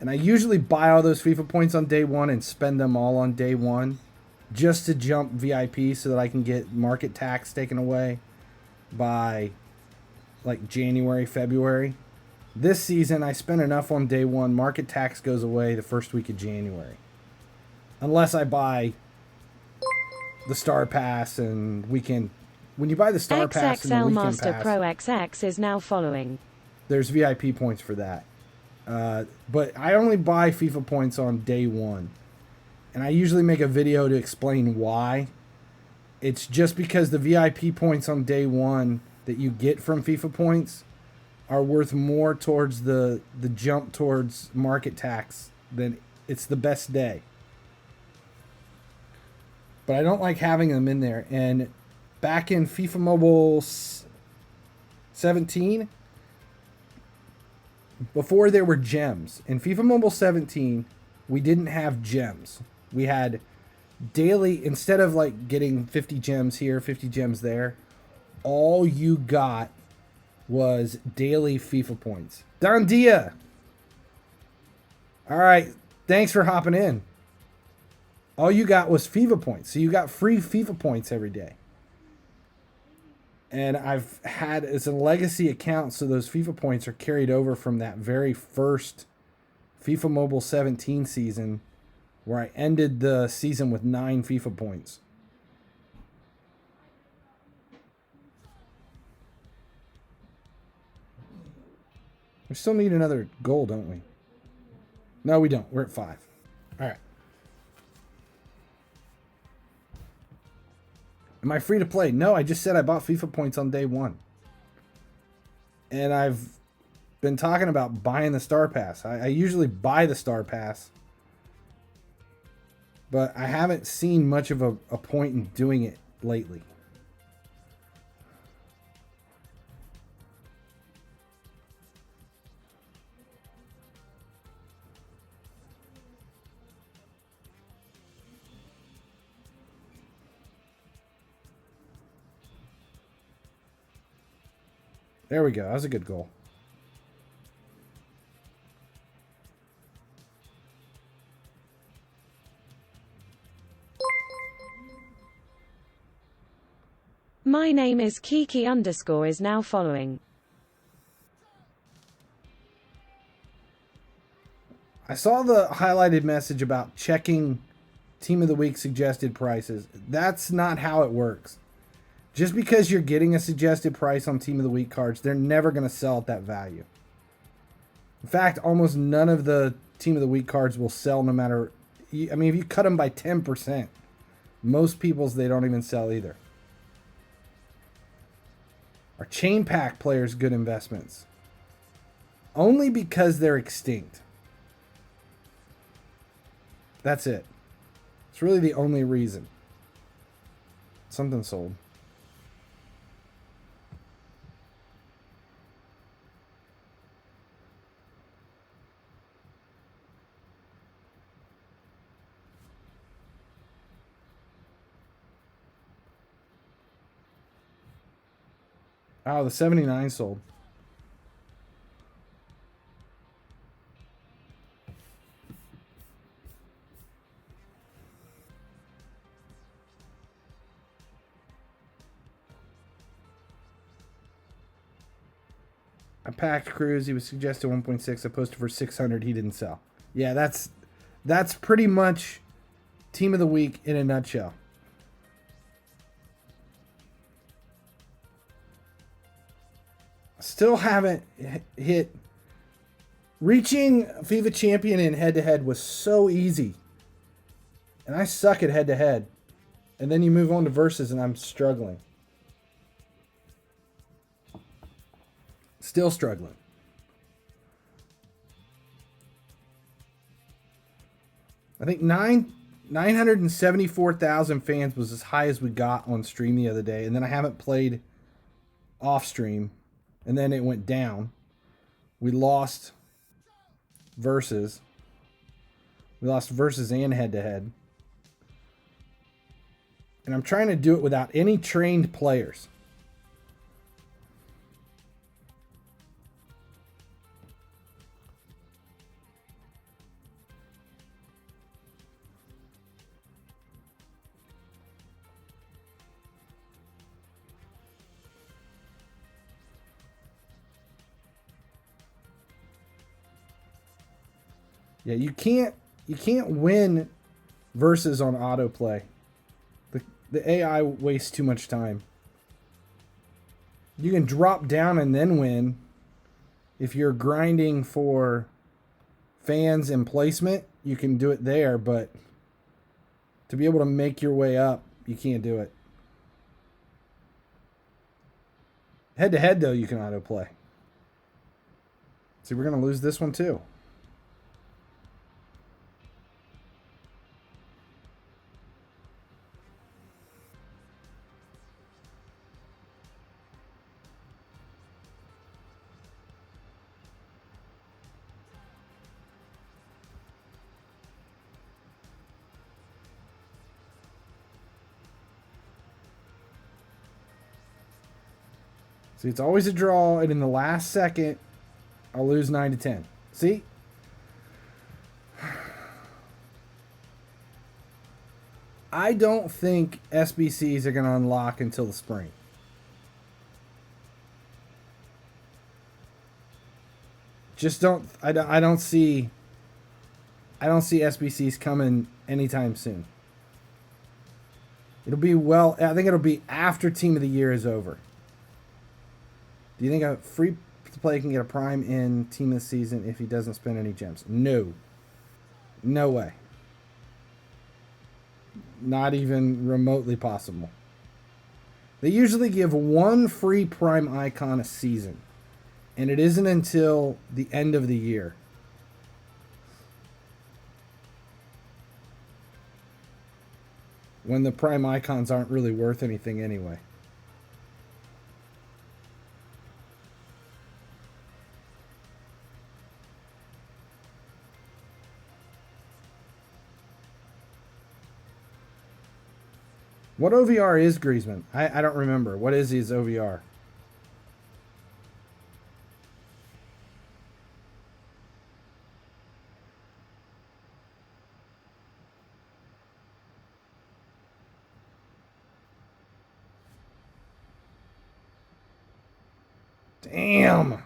And I usually buy all those FIFA points on day 1 and spend them all on day 1 just to jump VIP so that I can get market tax taken away by like January, February. This season, I spent enough on day 1. Market tax goes away the first week of January. Unless I buy the Star Pass and weekend. When you buy the Star Pass and the XXL weekend Master pass, Pro XX is now following. There's VIP points for that. But I only buy FIFA points on day 1. And I usually make a video to explain why. It's just because the VIP points on day 1 that you get from FIFA points are worth more towards the jump towards market tax than it's the best day. But I don't like having them in there. And back in FIFA Mobile 17, before there were gems, in FIFA Mobile 17, we didn't have gems. We had daily, instead of like getting 50 gems here, 50 gems there, all you got was daily FIFA points. Don Dia. All right. Thanks for hopping in. All you got was FIFA points. So you got free FIFA points every day. And I've had, it's a legacy account, so those FIFA points are carried over from that very first FIFA Mobile 17 season where I ended the season with 9 FIFA points. We still need another goal, don't we? No, we don't. We're at 5. All right. Am I free to play? No, I just said I bought FIFA points on day 1. And I've been talking about buying the Star Pass. I usually buy the Star Pass. But I haven't seen much of a point in doing it lately. There we go. That was a good goal. My name is Kiki _ is now following. I saw the highlighted message about checking Team of the Week suggested prices. That's not how it works. Just because you're getting a suggested price on Team of the Week cards, they're never going to sell at that value. In fact, almost none of the Team of the Week cards will sell no matter... I mean, if you cut them by 10%, most people's they don't even sell either. Are chain pack players good investments? Only because they're extinct. That's it. It's really the only reason. Something sold. Oh, the 79 sold. I packed Cruz. He was suggested 1.6. I posted for 600. He didn't sell. Yeah, that's pretty much Team of the Week in a nutshell. Still haven't hit. Reaching FIFA champion in head-to-head was so easy. And I suck at head-to-head. And then you move on to versus and I'm struggling. Still struggling. I think 974,000 fans was as high as we got on stream the other day. And then I haven't played off stream. And then it went down. We lost versus. We lost versus and head-to-head. And I'm trying to do it without any trained players. Yeah, you can't win versus on autoplay. The AI wastes too much time. You can drop down and then win if you're grinding for fans and placement. You can do it there, but to be able to make your way up, you can't do it. Head to head though, you can autoplay. See, we're gonna lose this one too. See, it's always a draw, and in the last second, I'll lose 9-10. See? I don't think SBCs are going to unlock until the spring. Just don't. I don't see SBCs coming anytime soon. It'll be I think it'll be after Team of the Year is over. Do you think a free play can get a prime in Team of the Season if he doesn't spend any gems? No. No way. Not even remotely possible. They usually give one free prime icon a season. And it isn't until the end of the year. When the prime icons aren't really worth anything anyway. What OVR is Griezmann? I don't remember. What is his OVR? Damn.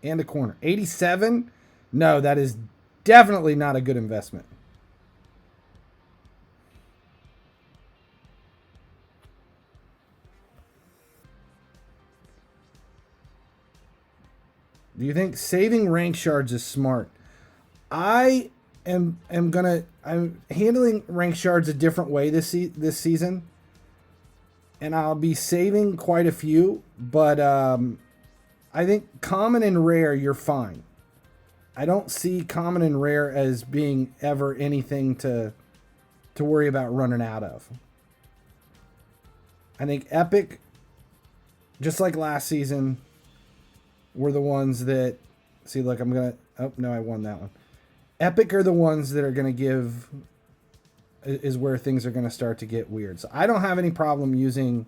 And a corner. 87? No, that is definitely not a good investment. Do you think saving rank shards is smart? I'm handling rank shards a different way this season, and I'll be saving quite a few. But I think common and rare, you're fine. I don't see common and rare as being ever anything to worry about running out of. I think epic, just like last season, were the ones that... See, look, I'm going to... Oh, no, I won that one. Epic are the ones that are going to give... Is where things are going to start to get weird. So I don't have any problem using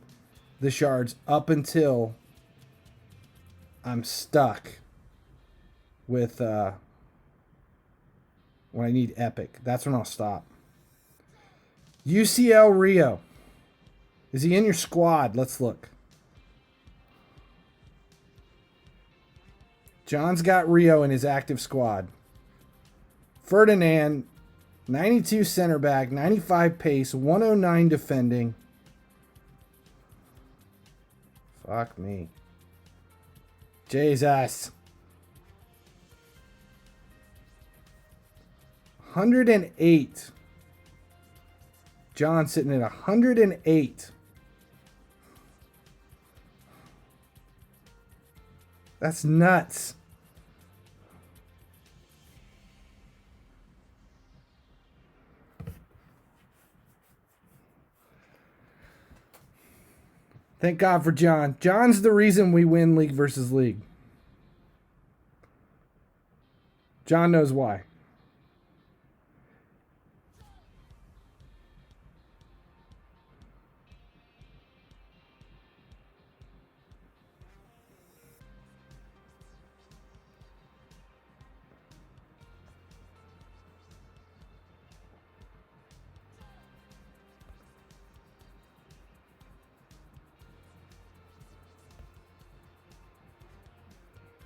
the shards up until I'm stuck with... when I need epic. That's when I'll stop. UCL Rio. Is he in your squad? Let's look. John's got Rio in his active squad. Ferdinand, 92 center back, 95 pace, 109 defending. Fuck me. Jesus. 108. John sitting at 108. That's nuts. Thank God for John. John's the reason we win league versus league. John knows why.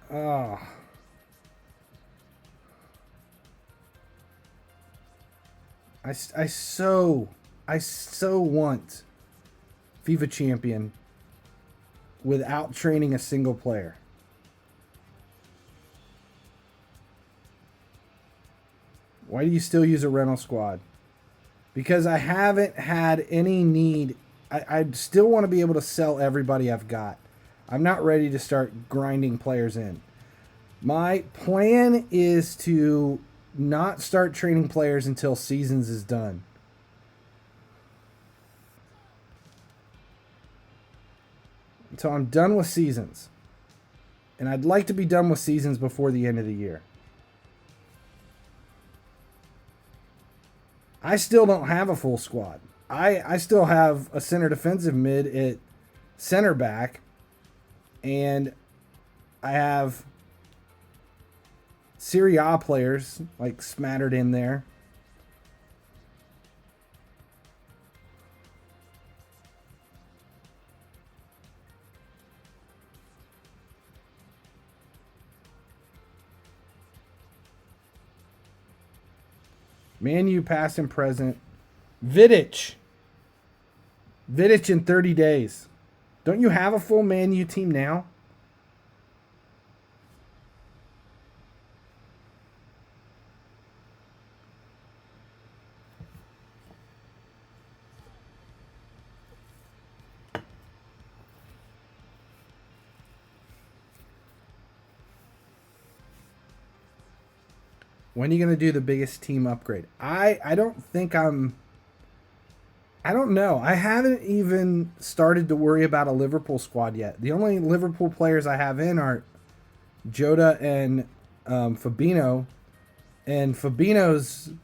Oh. I so want FIFA Champion without training a single player. Why do you still use a rental squad? Because I haven't had any need. I still want to be able to sell everybody I've got. I'm not ready to start grinding players in. My plan is to not start training players until seasons is done. Until I'm done with seasons. And I'd like to be done with seasons before the end of the year. I still don't have a full squad. I still have a center defensive mid at center back. And I have Serie A players like smattered in there. Man U past and present. Vidic in 30 days. Don't you have a full Man U team now? When are you going to do the biggest team upgrade? I don't think I don't know. I haven't even started to worry about a Liverpool squad yet. The only Liverpool players I have in are Jota and Fabinho. And Fabinho's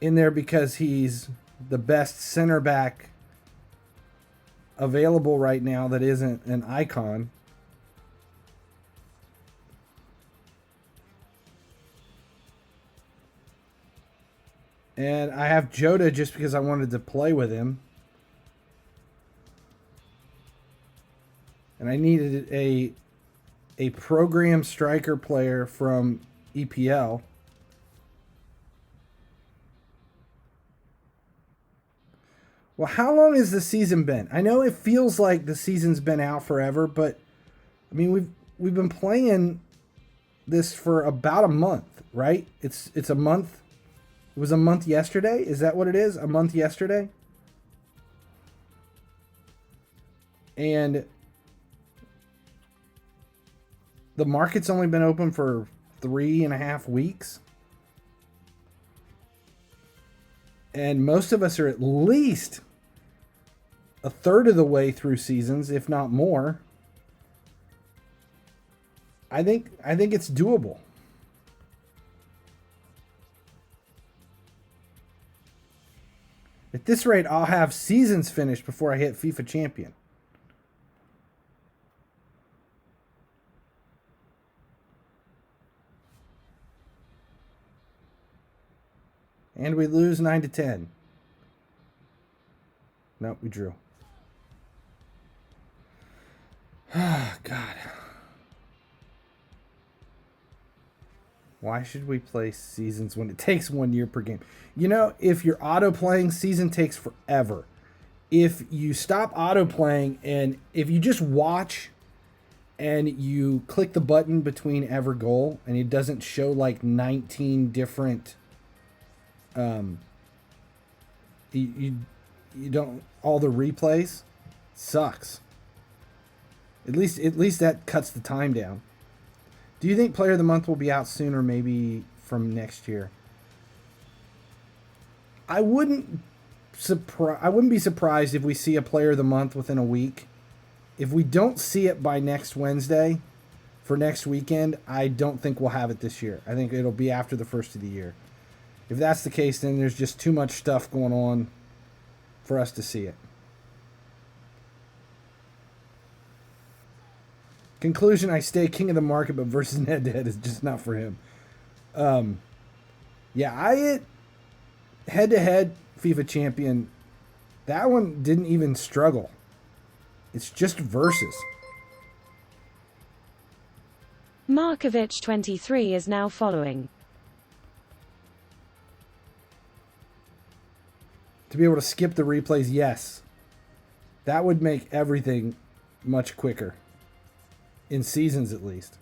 in there because he's the best center back available right now that isn't an icon. And I have Jota just because I wanted to play with him. And I needed a program striker player from EPL. Well, how long has the season been? I know it feels like the season's been out forever, but I mean we've been playing this for about a month, right? It's a month. It was a month yesterday. Is that what it is? A month yesterday? And the market's only been open for 3.5 weeks. And most of us are at least a third of the way through seasons, if not more. I think it's doable. At this rate, I'll have seasons finished before I hit FIFA Champion. And we lose 9-10. Nope, we drew. Ah, God. Why should we play seasons when it takes 1 year per game? You know, if you're auto-playing, season takes forever. If you stop auto-playing and if you just watch and you click the button between every goal and it doesn't show like 19 different... You don't... All the replays sucks. At least that cuts the time down. Do you think Player of the Month will be out soon or maybe from next year? I wouldn't be surprised if we see a Player of the Month within a week. If we don't see it by next Wednesday for next weekend, I don't think we'll have it this year. I think it'll be after the first of the year. If that's the case, then there's just too much stuff going on for us to see it. Conclusion, I stay king of the market, but versus head-to-head is just not for him. Yeah, I hit head-to-head FIFA champion. That one didn't even struggle. It's just versus. Markovic 23 is now following. To be able to skip the replays, yes. That would make everything much quicker. In seasons, at least.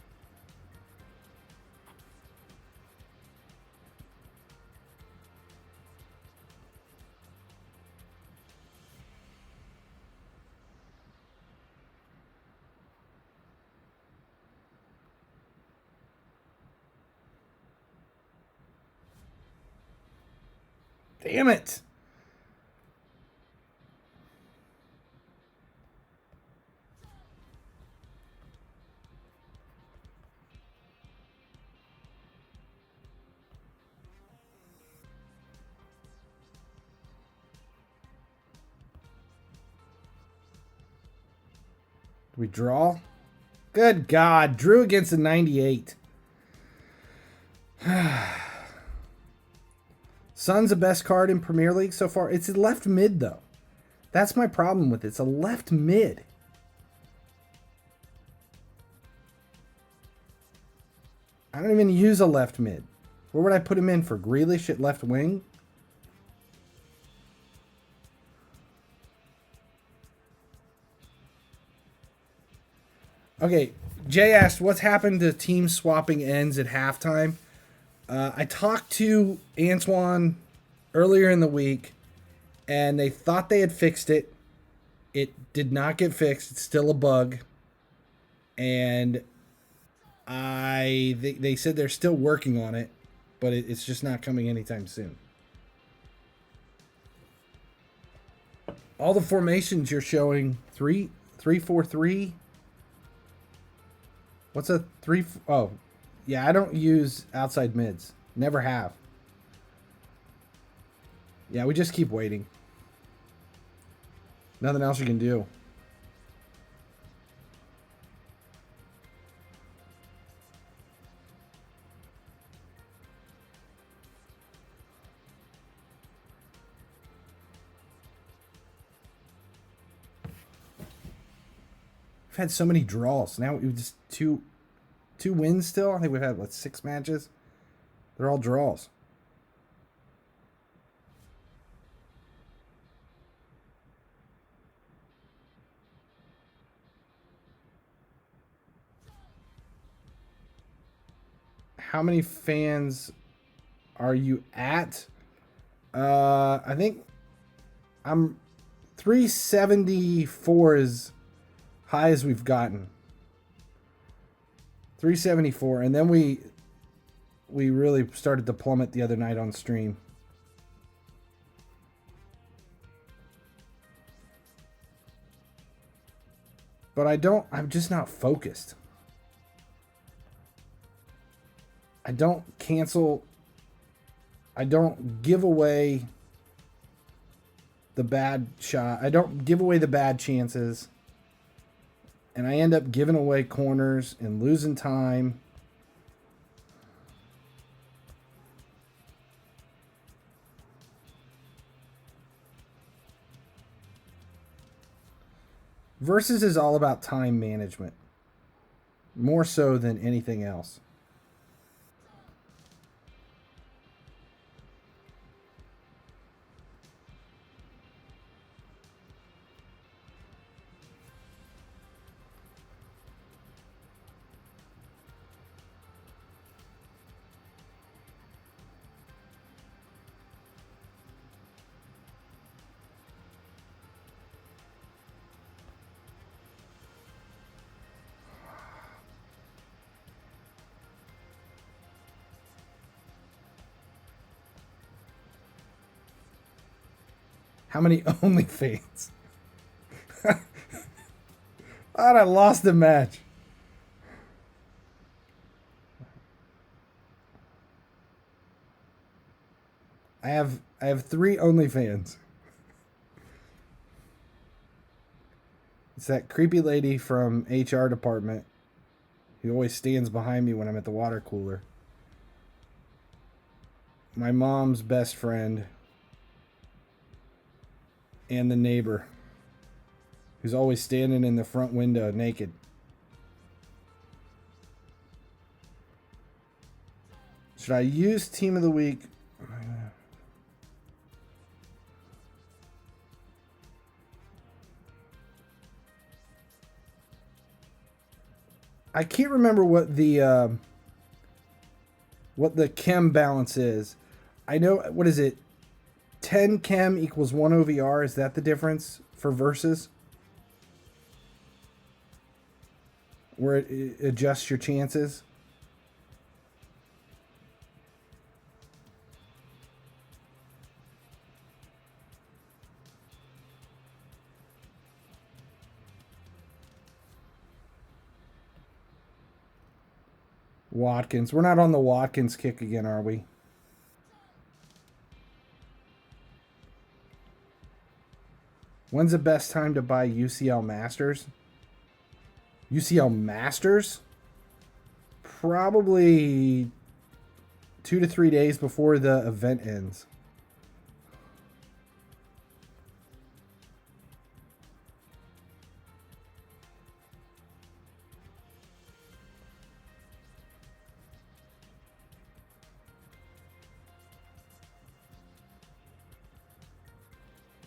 Damn it! We draw? Good God. Drew against a 98. Son's the best card in Premier League so far. It's a left mid, though. That's my problem with it. It's a left mid. I don't even use a left mid. Where would I put him in for? Grealish at left wing? Okay, Jay asked, what's happened to teams swapping ends at halftime? I talked to Antoine earlier in the week, and they thought they had fixed it. It did not get fixed. It's still a bug. And they said they're still working on it, but it's just not coming anytime soon. All the formations you're showing, 3-4-3. What's a 3? Oh, yeah, I don't use outside mids. Never have. Yeah, we just keep waiting. Nothing else you can do. We've had so many draws. Now we just two wins still. I think we've had, 6 matches? They're all draws. How many fans are you at? I think I'm 374 is high as we've gotten. 374, and then we really started to plummet the other night on stream. But I'm just not focused. I don't cancel. I don't give away the bad shot. I don't give away the bad chances. And I end up giving away corners and losing time. Versus is all about time management. More so than anything else. How many OnlyFans? Thought I lost the match. I have 3 OnlyFans. It's that creepy lady from HR department who always stands behind me when I'm at the water cooler. My mom's best friend. And the neighbor who's always standing in the front window naked. Should I use Team of the Week? I can't remember what the chem balance is. I know, what is it? 10 chem equals 1 OVR. Is that the difference for versus? Where it adjusts your chances? Watkins. We're not on the Watkins kick again, are we? When's the best time to buy UCL Masters? UCL Masters? Probably 2 to 3 days before the event ends.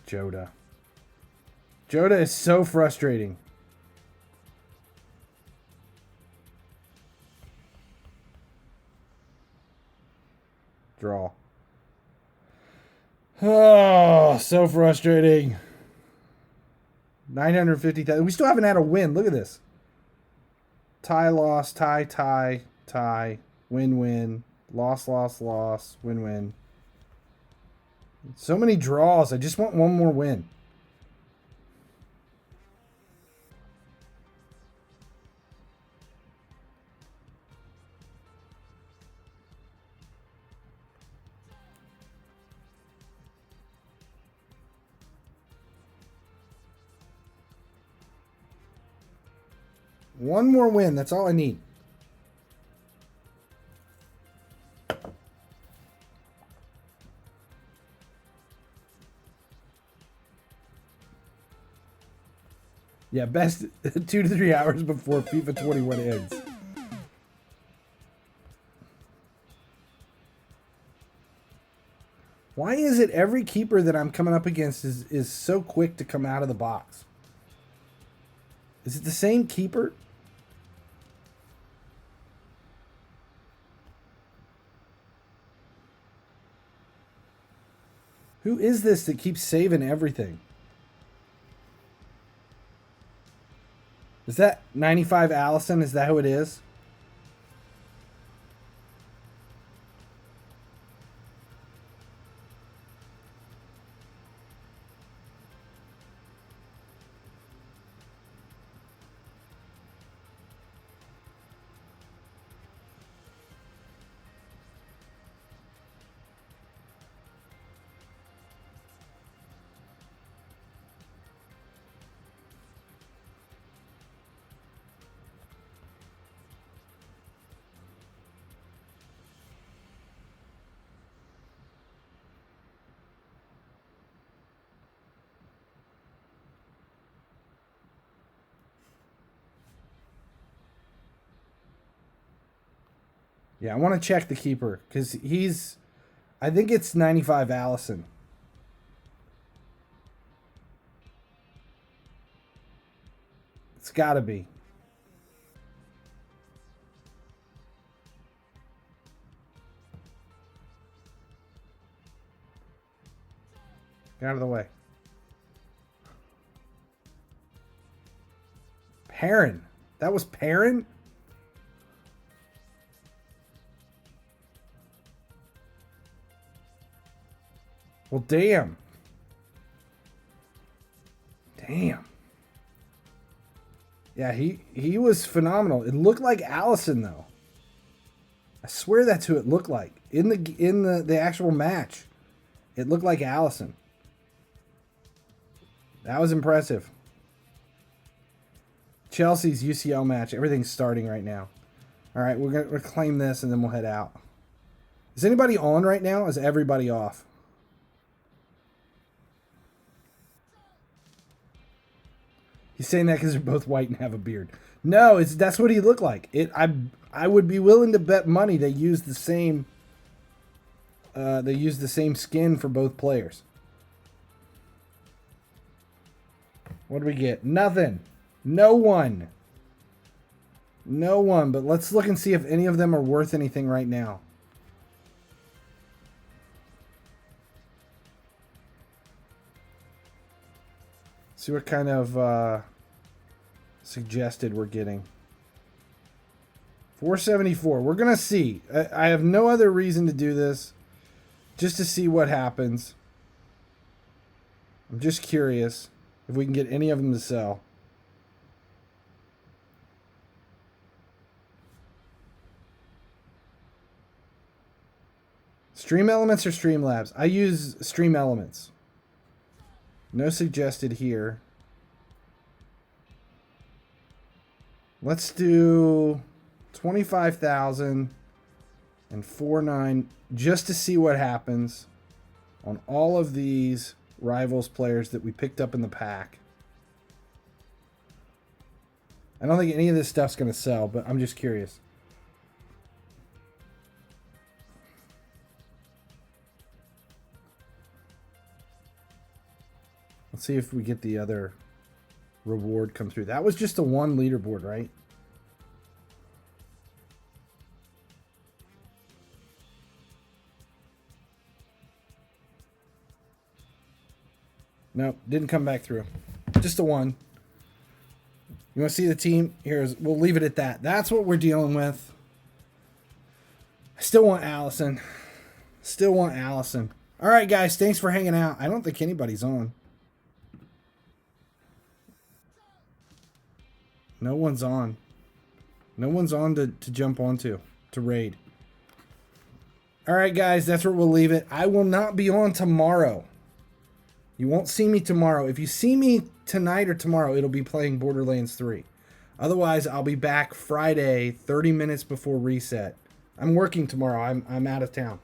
Joda. Joda is so frustrating. Draw. Oh, so frustrating. 950,000. We still haven't had a win. Look at this. Tie, loss, tie, tie, tie, win, win, loss, loss, loss, win, win. So many draws. I just want one more win. One more win. That's all I need. Yeah, best 2 to 3 hours before FIFA 21 ends. Why is it every keeper that I'm coming up against is so quick to come out of the box? Is it the same keeper? Who is this that keeps saving everything? Is that 95 Allison? Is that who it is? Yeah, I want to check the keeper because he's... I think it's 95 Allison. It's got to be. Get out of the way. Perrin. That was Perrin? Well, damn. Damn. Yeah, he was phenomenal. It looked like Allison though. I swear that's who it looked like in the actual match. It looked like Allison. That was impressive. Chelsea's UCL match. Everything's starting right now. All right, we're gonna claim this and then we'll head out. Is anybody on right now? Is everybody off? He's saying that because they're both white and have a beard. No, that's what he looked like. I would be willing to bet money they used the same. They used the same skin for both players. What do we get? Nothing. No one. No one. But let's look and see if any of them are worth anything right now. See what kind of suggested we're getting. 474. We're going to see. I have no other reason to do this. Just to see what happens. I'm just curious if we can get any of them to sell. Stream Elements or Streamlabs? I use Stream Elements. No suggested here. Let's do 25,000 and 4.9 just to see what happens on all of these Rivals players that we picked up in the pack. I don't think any of this stuff's going to sell, but I'm just curious. Let's see if we get the other reward come through. That was just a one leaderboard, right? Nope, didn't come back through. Just a one. You want to see the team? We'll leave it at that. That's what we're dealing with. I still want Allison. Still want Allison. All right, guys, thanks for hanging out. I don't think anybody's on. No one's on. No one's on to jump onto, to raid. All right, guys, that's where we'll leave it. I will not be on tomorrow. You won't see me tomorrow. If you see me tonight or tomorrow, it'll be playing Borderlands 3. Otherwise, I'll be back Friday, 30 minutes before reset. I'm working tomorrow. I'm out of town.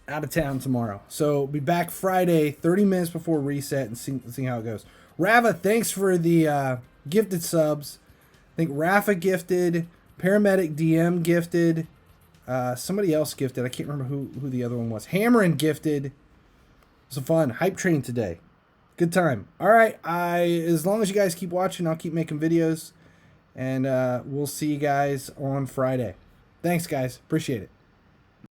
Out of town tomorrow. So, be back Friday, 30 minutes before reset and see how it goes. Rava, thanks for the gifted subs. I think Rafa gifted, Paramedic DM gifted, somebody else gifted. I can't remember who the other one was. Hammerin gifted. It was fun. Hype train today. Good time. All right. As long as you guys keep watching, I'll keep making videos. And we'll see you guys on Friday. Thanks, guys. Appreciate it.